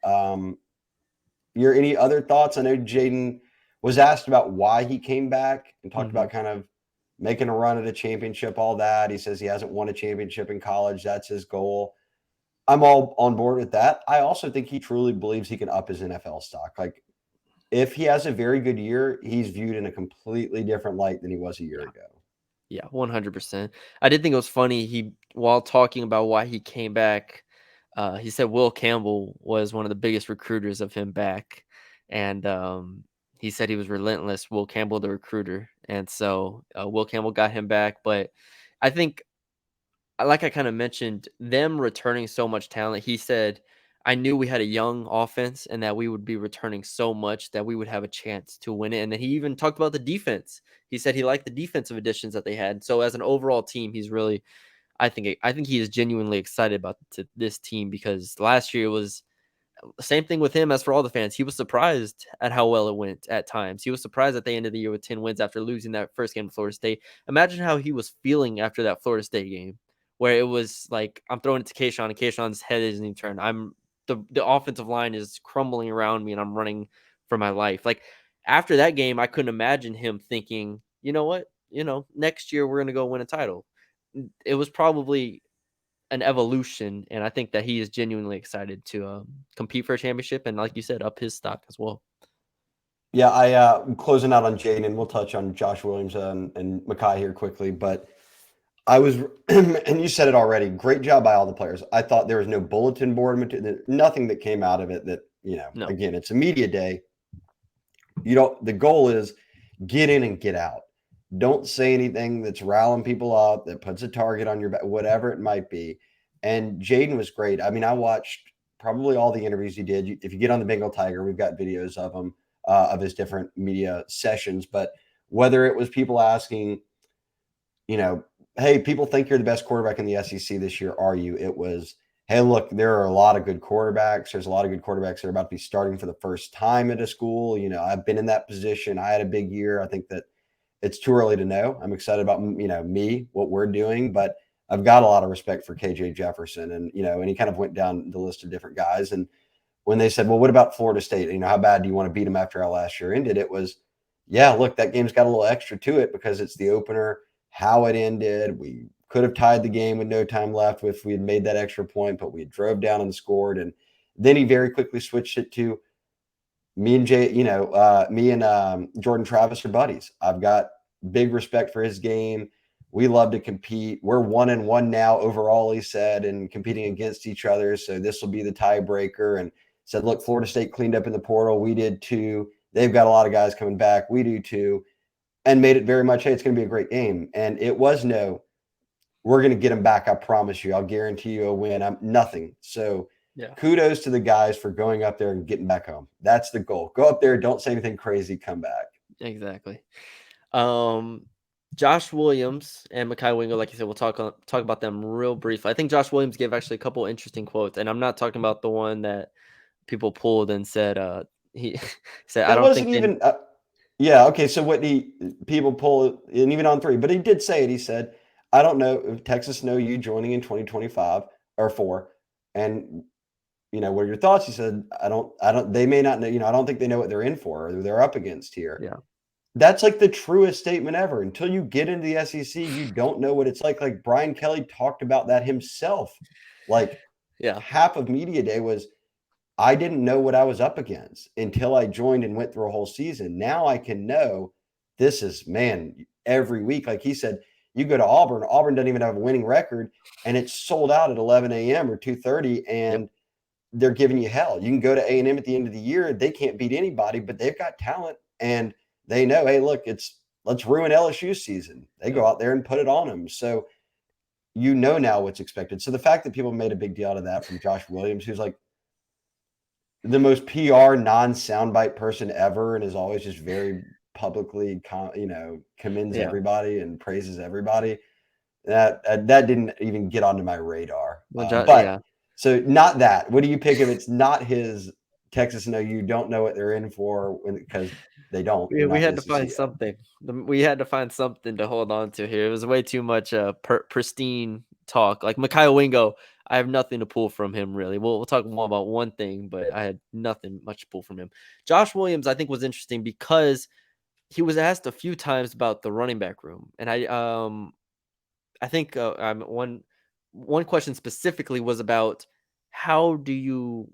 Your any other thoughts? I know Jayden was asked about why he came back and talked about kind of making a run at a championship, all that. He says he hasn't won a championship in college. That's his goal. I'm all on board with that. I also think he truly believes he can up his NFL stock. Like, if he has a very good year, he's viewed in a completely different light than he was a year ago. Yeah, 100%. I did think it was funny. While talking about why he came back, he said Will Campbell was one of the biggest recruiters of him back, and he said he was relentless. Will Campbell, the recruiter, and so Will Campbell got him back. But I think, like I kind of mentioned, them returning so much talent. He said, I knew we had a young offense and that we would be returning so much that we would have a chance to win it. And then he even talked about the defense. He said he liked the defensive additions that they had. So as an overall team, he's really, I think he is genuinely excited about this team because last year it was the same thing with him as for all the fans. He was surprised at how well it went at times. He was surprised at the end of the year with 10 wins after losing that first game to Florida State. Imagine how he was feeling after that Florida State game, where it was like, I'm throwing it to Kayshawn, and Kayshawn's head isn't even turned. The offensive line is crumbling around me, and I'm running for my life. Like after that game, I couldn't imagine him thinking, you know what, next year we're gonna go win a title. It was probably an evolution, and I think that he is genuinely excited to compete for a championship and, like you said, up his stock as well. Yeah, I'm closing out on Jayden, and we'll touch on Josh Williams and Mekhi here quickly. But I was, and you said it already. Great job by all the players. I thought there was no bulletin board material, nothing that came out of it that No. Again, it's a media day. The goal is get in and get out. Don't say anything that's riling people up, that puts a target on your back, whatever it might be. And Jayden was great. I mean, I watched probably all the interviews he did. If you get on the Bengal Tiger, we've got videos of him, of his different media sessions. But whether it was people asking, hey, people think you're the best quarterback in the SEC this year. Are you? It was, hey, look, there are a lot of good quarterbacks. There's a lot of good quarterbacks that are about to be starting for the first time at a school. I've been in that position. I had a big year. I think that it's too early to know. I'm excited about, what we're doing, but I've got a lot of respect for KJ Jefferson. And he kind of went down the list of different guys. And when they said, well, what about Florida State? How bad do you want to beat them after our last year ended? It was, yeah, look, that game's got a little extra to it because it's the opener, how it ended. We could have tied the game with no time left if we had made that extra point, but we drove down and scored. And then he very quickly switched it to me and Jordan Travis are buddies. I've got big respect for his game. We love to compete. We're 1-1 now overall, he said, and competing against each other. So this will be the tiebreaker. And said, look, Florida State cleaned up in the portal. We did too. They've got a lot of guys coming back. We do too. And made it very much, hey, it's going to be a great game. And it was we're going to get them back. I promise you. I'll guarantee you a win. I'm nothing. So Yeah. Kudos to the guys for going up there and getting back home. That's the goal. Go up there, don't say anything crazy, come back. Exactly. Josh Williams and Mekhi Wingo, like you said, we'll talk about them real briefly. I think Josh Williams gave actually a couple interesting quotes, and I'm not talking about the one that people pulled and said he said, "I That don't wasn't think even yeah, okay, so what people pull, and even on 3, but he did say it. He said, I don't know if Texas know you joining in 2025 or 4, and what are your thoughts? He said, they may not know, I don't think they know what they're in for or they're up against here. Yeah. That's like the truest statement ever. Until you get into the SEC, you don't know what it's like. Like Brian Kelly talked about that himself. Like Yeah. half of media day was, I didn't know what I was up against until I joined and went through a whole season. Now I can know this is, man, every week. Like he said, you go to Auburn, Auburn doesn't even have a winning record, and it's sold out at 11 a.m. or 2:30, Yep. and they're giving you hell. You can go to A&M at the end of the year. They can't beat anybody, but they've got talent, and they know, hey, look, let's ruin LSU season. They Yep. go out there and put it on them. So you know now what's expected. So the fact that people made a big deal out of that from Josh Williams, who's like the most PR non-soundbite person ever and is always just very publicly, commends Yeah. everybody and praises everybody. That didn't even get onto my radar. Well, But yeah. so not that. What do you pick if it's not his Texas? No, you don't know what they're in for because they don't. Yeah, They're we not in had the to find SEC yet. something. We had to find something to hold on to here. It was way too much pristine talk. Like Mekhi Wingo, I have nothing to pull from him really. We'll talk more about one thing, but I had nothing much to pull from him. Josh Williams, I think, was interesting because he was asked a few times about the running back room, and I think one question specifically was about how do you,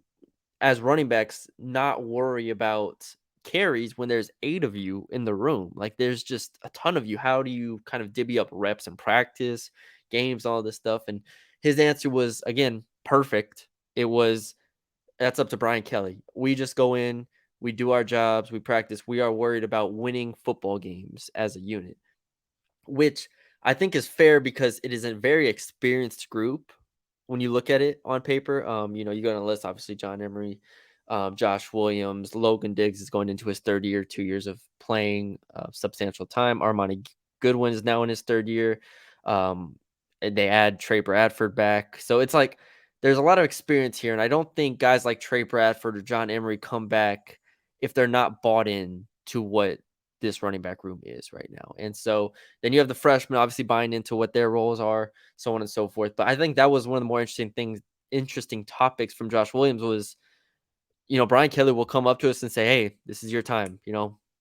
as running backs, not worry about carries when there's 8 of you in the room. Like there's just a ton of you. How do you kind of divvy up reps and practice, games, all this stuff? And his answer was again perfect. It was, that's up to Brian Kelly. We just go in, we do our jobs, we practice. We are worried about winning football games as a unit, which I think is fair because it is a very experienced group when you look at it on paper. You go on a list, obviously John Emery, Josh Williams, Logan Diggs is going into his third year, 2 years of playing substantial time. Armani Goodwin is now in his third year. And they add Trey Bradford back. So it's like there's a lot of experience here. And I don't think guys like Trey Bradford or John Emery come back if they're not bought in to what this running back room is right now. And so then you have the freshmen obviously buying into what their roles are, so on and so forth. But I think that was one of the more interesting topics from Josh Williams was, Brian Kelly will come up to us and say, hey, this is your time,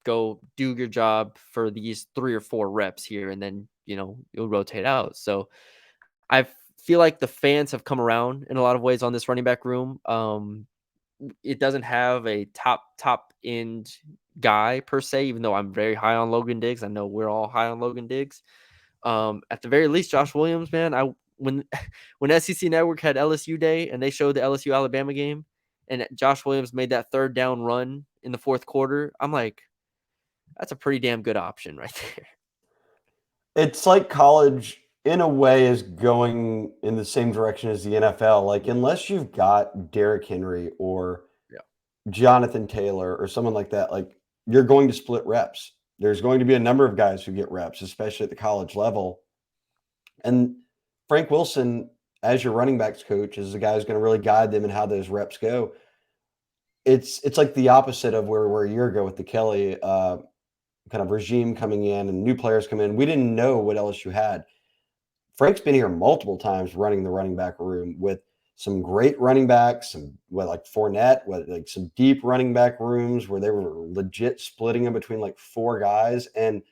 go do your job for these 3 or 4 reps here. And then, you'll rotate out. So I feel like the fans have come around in a lot of ways on this running back room. It doesn't have a top end guy per se, even though I'm very high on Logan Diggs. I know we're all high on Logan Diggs. At the very least, Josh Williams, man, when when SEC Network had LSU Day and they showed the LSU Alabama game, and Josh Williams made that third down run in the fourth quarter, I'm like, that's a pretty damn good option right there. It's like college in a way is going in the same direction as the NFL. Like unless you've got Derrick Henry or Yeah, Jonathan Taylor or someone like that, like you're going to split reps. There's going to be a number of guys who get reps, especially at the college level. And Frank Wilson, as your running backs coach, is the guy who's going to really guide them in how those reps go. It's like the opposite of where we were a year ago with the Kelly kind of regime coming in and new players come in. We didn't know what LSU had. Frank's been here multiple times running the running back room with some great running backs, like Fournette, like some deep running back rooms where they were legit splitting them between like 4 guys. And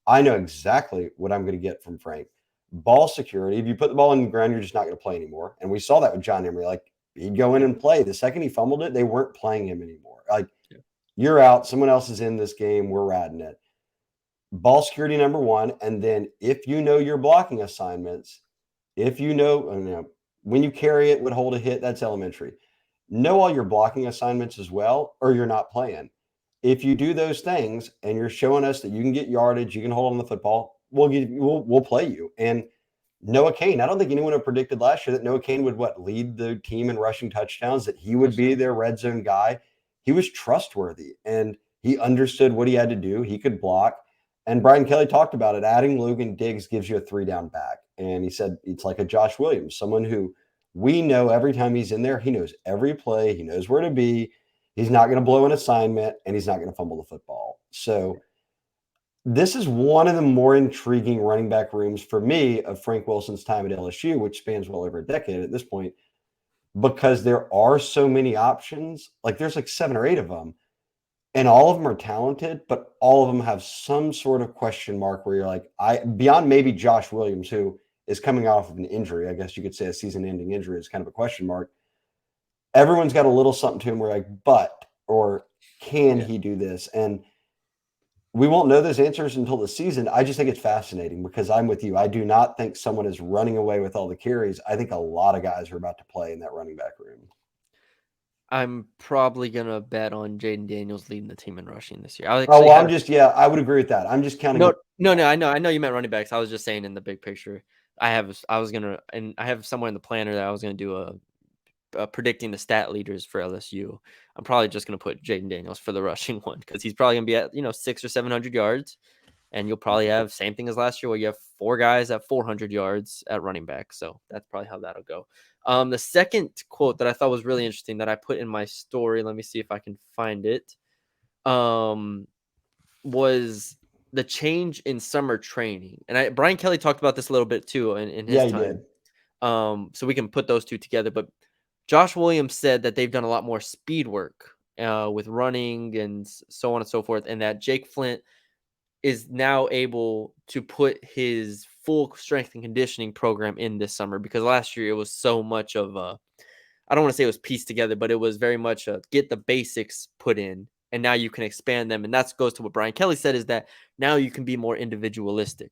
I know exactly what I'm going to get from Frank. Ball security. If you put the ball in the ground, you're just not going to play anymore. And we saw that with John Emery. Like he'd go in yeah, and play. The second he fumbled it, they weren't playing him anymore. Like yeah. you're out. Someone else is in this game. We're riding it. Ball security number one. And then if you know your blocking assignments, if when you carry it, would hold a hit, that's elementary. Know all your blocking assignments as well, or you're not playing. If you do those things and you're showing us that you can get yardage, you can hold on the football, we'll play you. And Noah Kane, I don't think anyone had predicted last year that Noah Kane would lead the team in rushing touchdowns, that he would be their red zone guy. He was trustworthy and he understood what he had to do. He could block. And Brian Kelly talked about it. Adding Logan Diggs gives you a 3 down back. And he said it's like a Josh Williams, someone who we know every time he's in there, he knows every play, he knows where to be. He's not going to blow an assignment and he's not going to fumble the football. So this is one of the more intriguing running back rooms for me of Frank Wilson's time at LSU, which spans well over a decade at this point, because there are so many options. Like there's like 7 or 8 of them. And all of them are talented, but all of them have some sort of question mark where you're like, beyond maybe Josh Williams, who is coming off of an injury. I guess you could say a season-ending injury is kind of a question mark. Everyone's got a little something to him. We're like, or can he do this? And we won't know those answers until the season. I just think it's fascinating because I'm with you. I do not think someone is running away with all the carries. I think a lot of guys are about to play in that running back room. I'm probably gonna bet on Jayden Daniels leading the team in rushing this year. I Oh actually well, had I would agree with that. I'm just counting. no. I know you meant running backs. I was just saying in the big picture. I have somewhere in the planner that I was gonna do predicting the stat leaders for LSU. I'm probably just gonna put Jayden Daniels for the rushing one because he's probably gonna be at 600 or 700 yards, and you'll probably have same thing as last year where you have 4 guys at 400 yards at running back. So that's probably how that'll go. The second quote that I thought was really interesting that I put in my story. Let me see if I can find it. Was the change in summer training, and Brian Kelly talked about this a little bit too in his Yeah, he time. did. So we can put those two together. But Josh Williams said that they've done a lot more speed work with running and so on and so forth, and that Jake Flint is now able to put his full strength and conditioning program in this summer because last year it was so much of a, I don't want to say it was pieced together, but it was very much a get the basics put in, and now you can expand them. And that goes to what Brian Kelly said, is that now you can be more individualistic.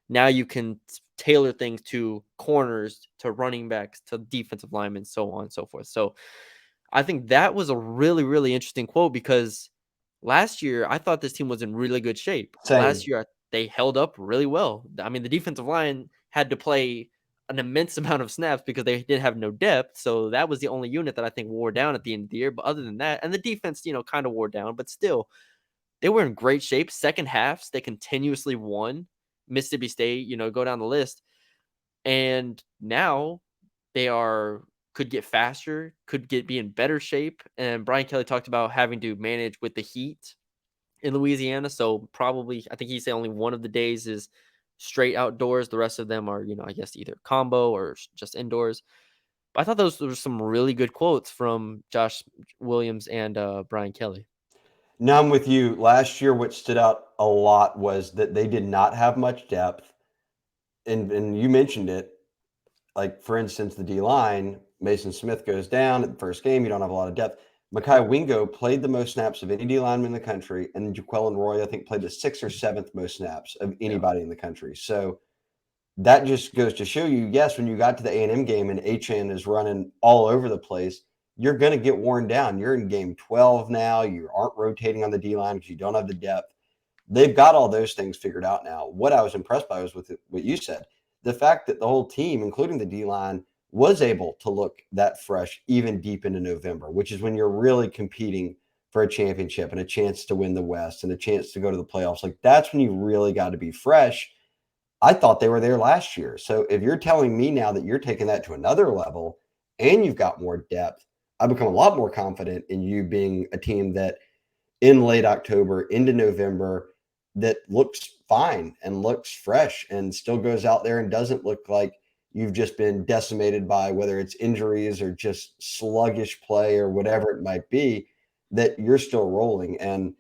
Now you can tailor things to corners, to running backs, to defensive linemen, so on and so forth. So I think that was a really, really interesting quote because last year I thought this team was in really good shape. Same. Last year they held up really well. I mean, the defensive line had to play an immense amount of snaps because they did have no depth. So that was the only unit that I think wore down at the end of the year. But other than that, and the defense, kind of wore down, but still, they were in great shape. Second halves, they continuously won. Mississippi State, go down the list. And now they could get faster, be in better shape. And Brian Kelly talked about having to manage with the heat in Louisiana. So probably, I think he said only one of the days is straight outdoors. The rest of them are, I guess either combo or just indoors. But I thought those were some really good quotes from Josh Williams and Brian Kelly. Now I'm with you. Last year, what stood out a lot was that they did not have much depth. And you mentioned it. Like, for instance, the D line, Mason Smith goes down at the first game. You don't have a lot of depth. Mekhi Wingo played the most snaps of any D lineman in the country. And Jaquelin Roy, I think, played the 6th or 7th most snaps of Yeah. anybody in the country. So that just goes to show you, yes, when you got to the A&M game and Achane is running all over the place, you're going to get worn down. You're in game 12 now. You aren't rotating on the D-line because you don't have the depth. They've got all those things figured out now. What I was impressed by was with what you said. The fact that the whole team, including the D-line, was able to look that fresh even deep into November, which is when you're really competing for a championship and a chance to win the West and a chance to go to the playoffs. Like, that's when you really got to be fresh. I thought they were there last year. So if you're telling me now that you're taking that to another level and you've got more depth, I become a lot more confident in you being a team that in late October into November that looks fine and looks fresh and still goes out there and doesn't look like you've just been decimated by whether it's injuries or just sluggish play or whatever it might be, that you're still rolling. And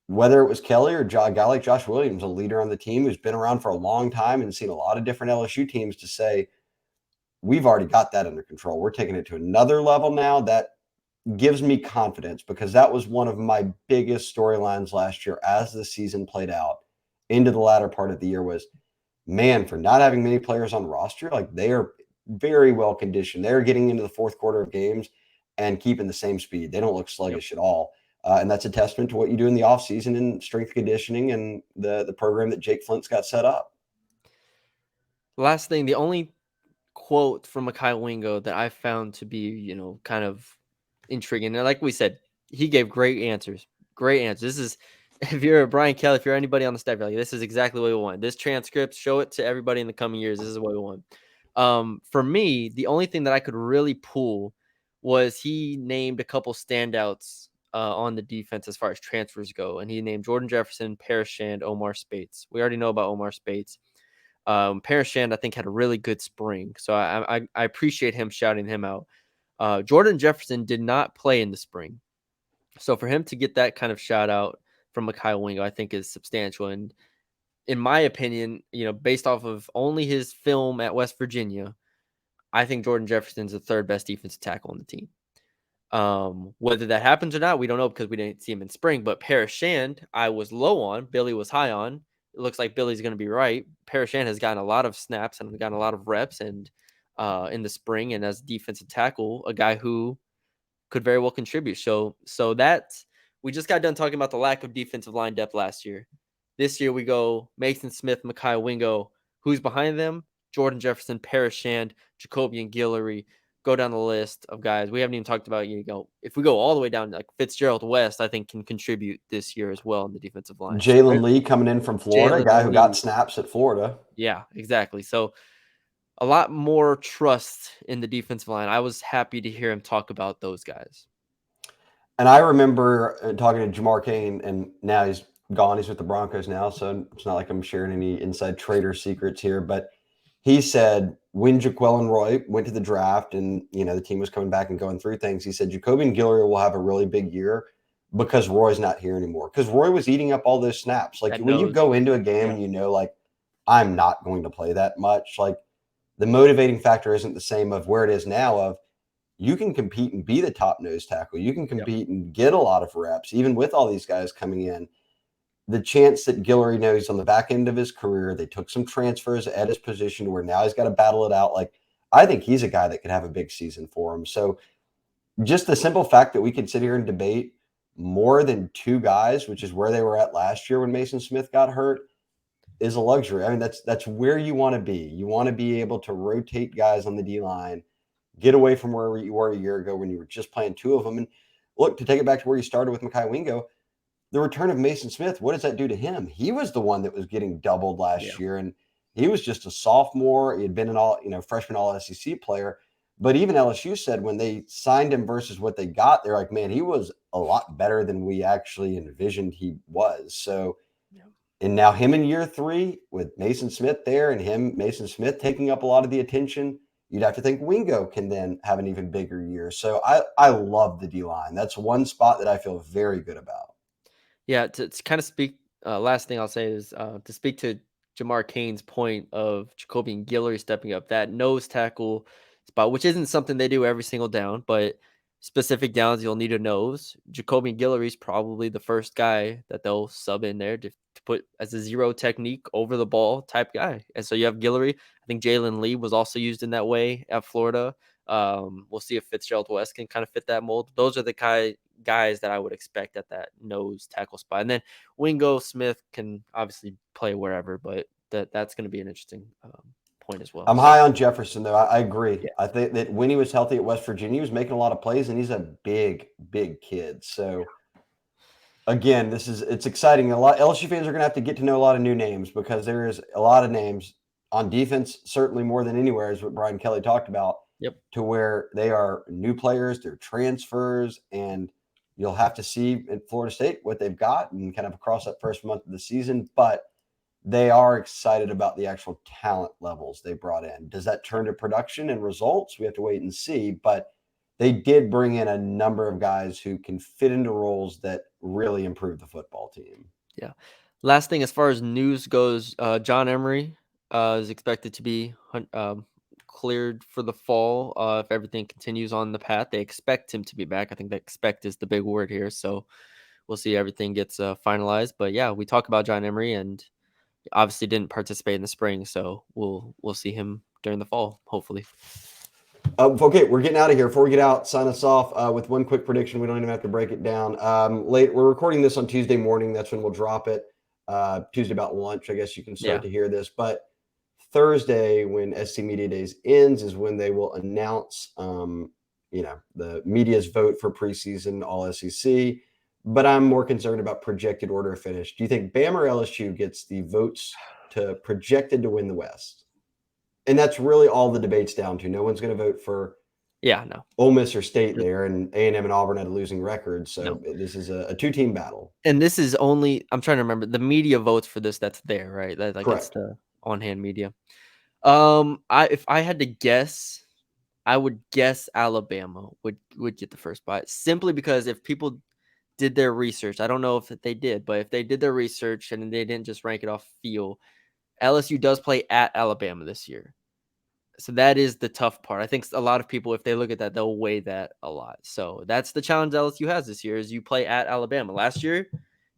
whether it was Kelly or a guy like Josh Williams, a leader on the team who's been around for a long time and seen a lot of different LSU teams, to say, we've already got that under control. We're taking it to another level now. That gives me confidence because that was one of my biggest storylines last year as the season played out into the latter part of the year was, man, for not having many players on roster, like they are very well conditioned. They're getting into the fourth quarter of games and keeping the same speed. They don't look sluggish at all. And that's a testament to what you do in the offseason in strength conditioning and the program that Jake Flint's got set up. Last thing, the only quote from Mekhi Wingo that I found to be, kind of intriguing. And like we said, he gave great answers. Great answers. This is, if you're Brian Kelly, if you're anybody on the staff, you're like, this is exactly what we want. This transcript, show it to everybody in the coming years. This is what we want. For me, the only thing that I could really pull was he named a couple standouts on the defense as far as transfers go. And he named Jordan Jefferson, Parrish, and Omar Spates. We already know about Omar Spates. Parashand, I think, had a really good spring. So I appreciate him shouting him out. Jordan Jefferson did not play in the spring. So for him to get that kind of shout out from Mekhi Wingo, I think is substantial. And in my opinion, based off of only his film at West Virginia, I think Jordan Jefferson's the third best defensive tackle on the team. Whether that happens or not, we don't know because we didn't see him in spring. But Paris Shand, I was low on. Billy was high on. It looks like Billy's going to be right. Paris Shand has gotten a lot of snaps and gotten a lot of reps and in the spring, and as defensive tackle, a guy who could very well contribute. So that we just got done talking about the lack of defensive line depth last year. This year we go Mason Smith, Mekhi Wingo. Who's behind them? Jordan Jefferson, Paris Shand, Jacobian Guillory. Go down the list of guys. We haven't even talked about, if we go all the way down, like Fitzgerald West, I think can contribute this year as well in the defensive line. Jalen Lee coming in from Florida, a guy who got snaps at Florida. Yeah, exactly. So a lot more trust in the defensive line. I was happy to hear him talk about those guys. And I remember talking to Jamar Cain, and now he's gone. He's with the Broncos now, so it's not like I'm sharing any inside trader secrets here. But he said when Jaquelin Roy went to the draft and, the team was coming back and going through things, he said Jacobian Guillory will have a really big year because Roy's not here anymore. Because Roy was eating up all those snaps. Like when you go into a game and like, I'm not going to play that much. Like the motivating factor isn't the same of where it is now of, you can compete and be the top nose tackle. You can compete and get a lot of reps, even with all these guys coming in. The chance that Guillory knows on the back end of his career, they took some transfers at his position where now he's got to battle it out. Like, I think he's a guy that could have a big season for him. So just the simple fact that we could sit here and debate more than two guys, which is where they were at last year when Mason Smith got hurt, is a luxury. I mean, that's where you want to be. You want to be able to rotate guys on the D-line, get away from where you were a year ago when you were just playing two of them. And look, to take it back to where you started with Mekhi Wingo, the return of Mason Smith, what does that do to him? He was the one that was getting doubled last year, and he was just a sophomore. He had been an freshman all-SEC player. But even LSU said when they signed him versus what they got, they're like, man, he was a lot better than we actually envisioned he was. So, and now him in year 3 with Mason Smith there and Mason Smith taking up a lot of the attention, you'd have to think Wingo can then have an even bigger year. So I love the D-line. That's one spot that I feel very good about. Yeah, to kind of speak, last thing I'll say is to speak to Jamar Cain's point of Jacobian Guillory stepping up, that nose tackle spot, which isn't something they do every single down, but specific downs you'll need a nose. Jacobian Guillory is probably the first guy that they'll sub in there to put as a zero technique over the ball type guy. And so you have Guillory. I think Jalen Lee was also used in that way at Florida. We'll see if Fitzgerald West can kind of fit that mold. Those are the guys that I would expect at that nose tackle spot. And then Wingo Smith can obviously play wherever, but that's going to be an interesting point as well. I'm high on Jefferson, though. I agree. Yeah. I think that when he was healthy at West Virginia, he was making a lot of plays, and he's a big, big kid. So, again, it's exciting. A lot LSU fans are going to have to get to know a lot of new names because there is a lot of names on defense, certainly more than anywhere, is what Brian Kelly talked about. Yep. To where they are new players, they're transfers, and you'll have to see at Florida State what they've got and kind of across that first month of the season. But they are excited about the actual talent levels they brought in. Does that turn to production and results? We have to wait and see. But they did bring in a number of guys who can fit into roles that really improve the football team. Yeah. Last thing, as far as news goes, John Emery is expected to be cleared for the fall if everything continues on the path. They expect him to be back. I think that expect is the big word here. So we'll see everything gets finalized. But yeah, we talk about John Emery and obviously didn't participate in the spring. So we'll see him during the fall, hopefully. Okay, we're getting out of here. Before we get out, sign us off with one quick prediction. We don't even have to break it down. We're recording this on Tuesday morning. That's when we'll drop it. Tuesday about lunch, I guess you can start to hear this. But Thursday, when SC Media Days ends, is when they will announce, the media's vote for preseason All SEC. But I'm more concerned about projected order of finish. Do you think Bama or LSU gets the votes to projected to win the West? And that's really all the debate's down to. No one's going to vote for Ole Miss or State there, and A&M and Auburn had a losing record. So this is a two-team battle. And this is only, I'm trying to remember, the media votes for this that's there, right? Correct. It's the on-hand media. If I had to guess, I would guess Alabama would get the first bite, simply because if people did their research, I don't know if they did, but if they did their research and they didn't just rank it off feel, LSU does play at Alabama this year. So that is the tough part. I think a lot of people, if they look at that, they'll weigh that a lot. So that's the challenge LSU has this year is you play at Alabama. Last year,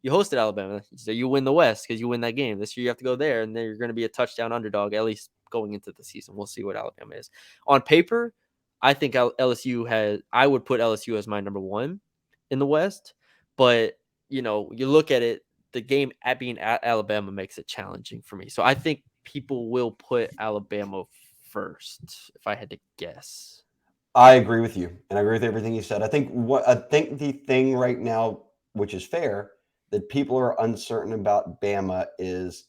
you hosted Alabama, so you win the West because you win that game. This year, you have to go there, and then you're going to be a touchdown underdog, at least going into the season. We'll see what Alabama is. On paper, I think LSU has – I would put LSU as my number one in the West. But, you look at it, the game at being at Alabama makes it challenging for me. So I think people will put Alabama first, if I had to guess. I agree with you, and I agree with everything you said. I think the thing right now, which is fair, that people are uncertain about Bama is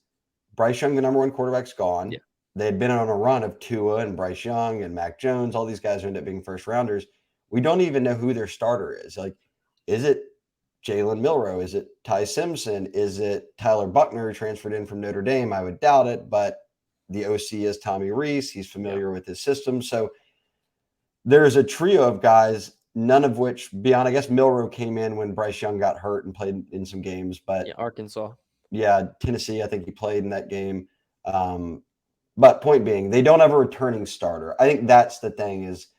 Bryce Young, the number one quarterback's gone. Yeah. They had been on a run of Tua and Bryce Young and Mac Jones. All these guys who end up being first rounders. We don't even know who their starter is. Like, is it Jalen Milroe? Is it Ty Simpson? Is it Tyler Buckner, who transferred in from Notre Dame? I would doubt it, but the OC is Tommy Rees. He's familiar with his system. So there's a trio of guys, none of which, beyond, I guess, Milroe came in when Bryce Young got hurt and played in some games. But Arkansas. Yeah, Tennessee, I think he played in that game. But point being, they don't have a returning starter. I think that's the thing is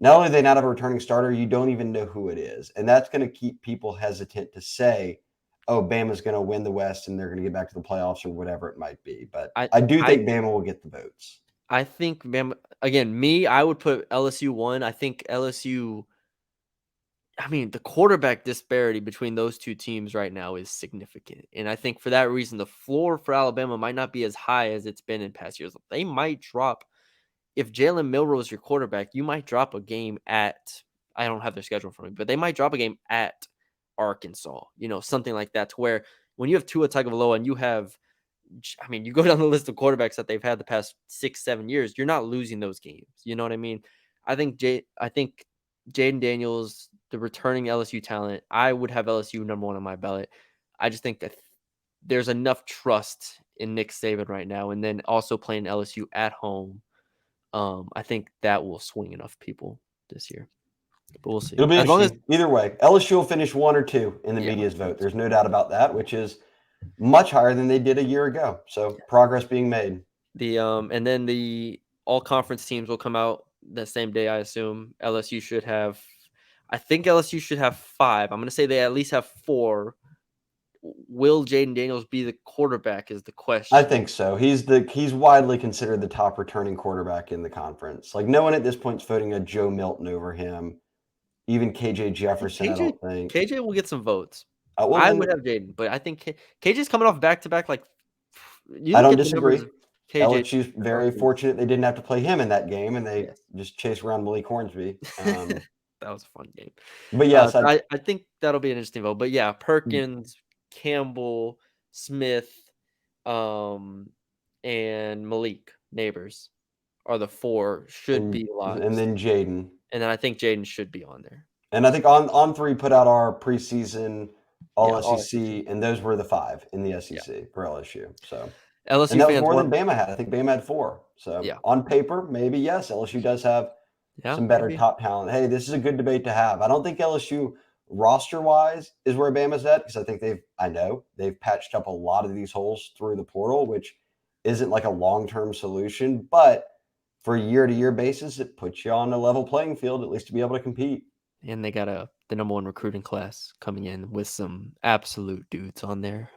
not only do they not have a returning starter, you don't even know who it is. And that's going to keep people hesitant to say, oh, Bama's going to win the West and they're going to get back to the playoffs or whatever it might be. But I do think Bama will get the votes. I think Bama, again, I would put LSU 1. I think LSU, the quarterback disparity between those two teams right now is significant. And I think for that reason, the floor for Alabama might not be as high as it's been in past years. They might drop, if Jalen Milroe is your quarterback, you might drop a game at, I don't have their schedule for me, but they might drop a game at Arkansas, something like that, to where when you have Tua Tagovailoa and you have, you go down the list of quarterbacks that they've had the past 6-7 years, you're not losing those games. You know what I mean? I think Jayden Daniels, the returning LSU talent, I would have LSU number one on my ballot. I just think that there's enough trust in Nick Saban right now, and then also playing LSU at home. I think that will swing enough people this year. But we'll see. It'll be interesting. Either way, LSU will finish 1 or 2 in the media's vote. There's no doubt about that, which is much higher than they did a year ago. So progress being made. And then the all conference teams will come out the same day, I assume. LSU should have 5. I'm going to say they at least have 4. Will Jayden Daniels be the quarterback is the question. I think so. He's widely considered the top returning quarterback in the conference. Like, no one at this point is voting a Joe Milton over him. Even KJ Jefferson, I don't think. KJ will get some votes. I would have Jayden, but I think KJ's coming off back-to-back. Like, I don't disagree. LSU's very fortunate they didn't have to play him in that game, and they just chased around Malik Hornsby. That was a fun game. But yes, I think that'll be an interesting vote. But yeah, Perkins, Campbell, Smith, and Malik Neighbors are the 4 should be locked. And then Jayden. And then I think Jayden should be on there. And I think On3 put out our preseason all SEC, and those were the 5 in the SEC for LSU. So LSU and that was fans more than Bama had. I think Bama had 4. So on paper, maybe yes, LSU does have some better top talent. Hey, this is a good debate to have. I don't think LSU roster-wise is where Bama's at, because I think they've patched up a lot of these holes through the portal, which isn't like a long-term solution, but for a year-to-year basis, it puts you on a level playing field, at least to be able to compete. And they got the number 1 recruiting class coming in with some absolute dudes on there,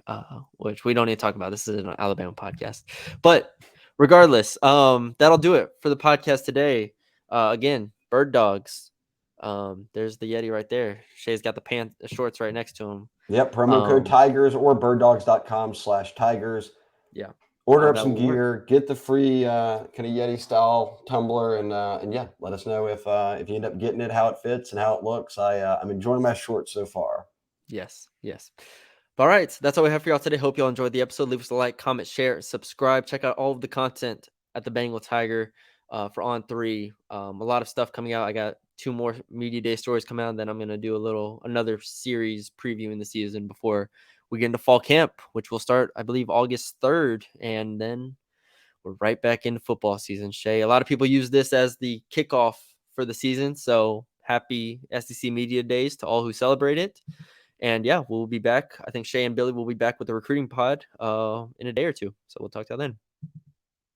which we don't need to talk about. This is an Alabama podcast. But regardless, that'll do it for the podcast today. Again, Birddogs. There's the Yeti right there. Shay's got the shorts right next to him. Yep, promo code Tigers or birddogs.com/Tigers. Yeah. Order up some gear, get the free kind of Yeti style tumbler, and let us know if you end up getting it, how it fits, and how it looks. I'm enjoying my shorts so far. Yes. All right, so that's all we have for y'all today. Hope y'all enjoyed the episode. Leave us a like, comment, share, subscribe. Check out all of the content at the Bengal Tiger for On3. A lot of stuff coming out. I got 2 more media day stories coming out. Then I'm gonna do another series previewing the season before we get into fall camp, which will start, I believe, August 3rd, and then we're right back into football season. Shay, a lot of people use this as the kickoff for the season, so happy SEC Media Days to all who celebrate it. And yeah, we'll be back. I think Shea and Billy will be back with the recruiting pod in a day or two. So we'll talk to you then.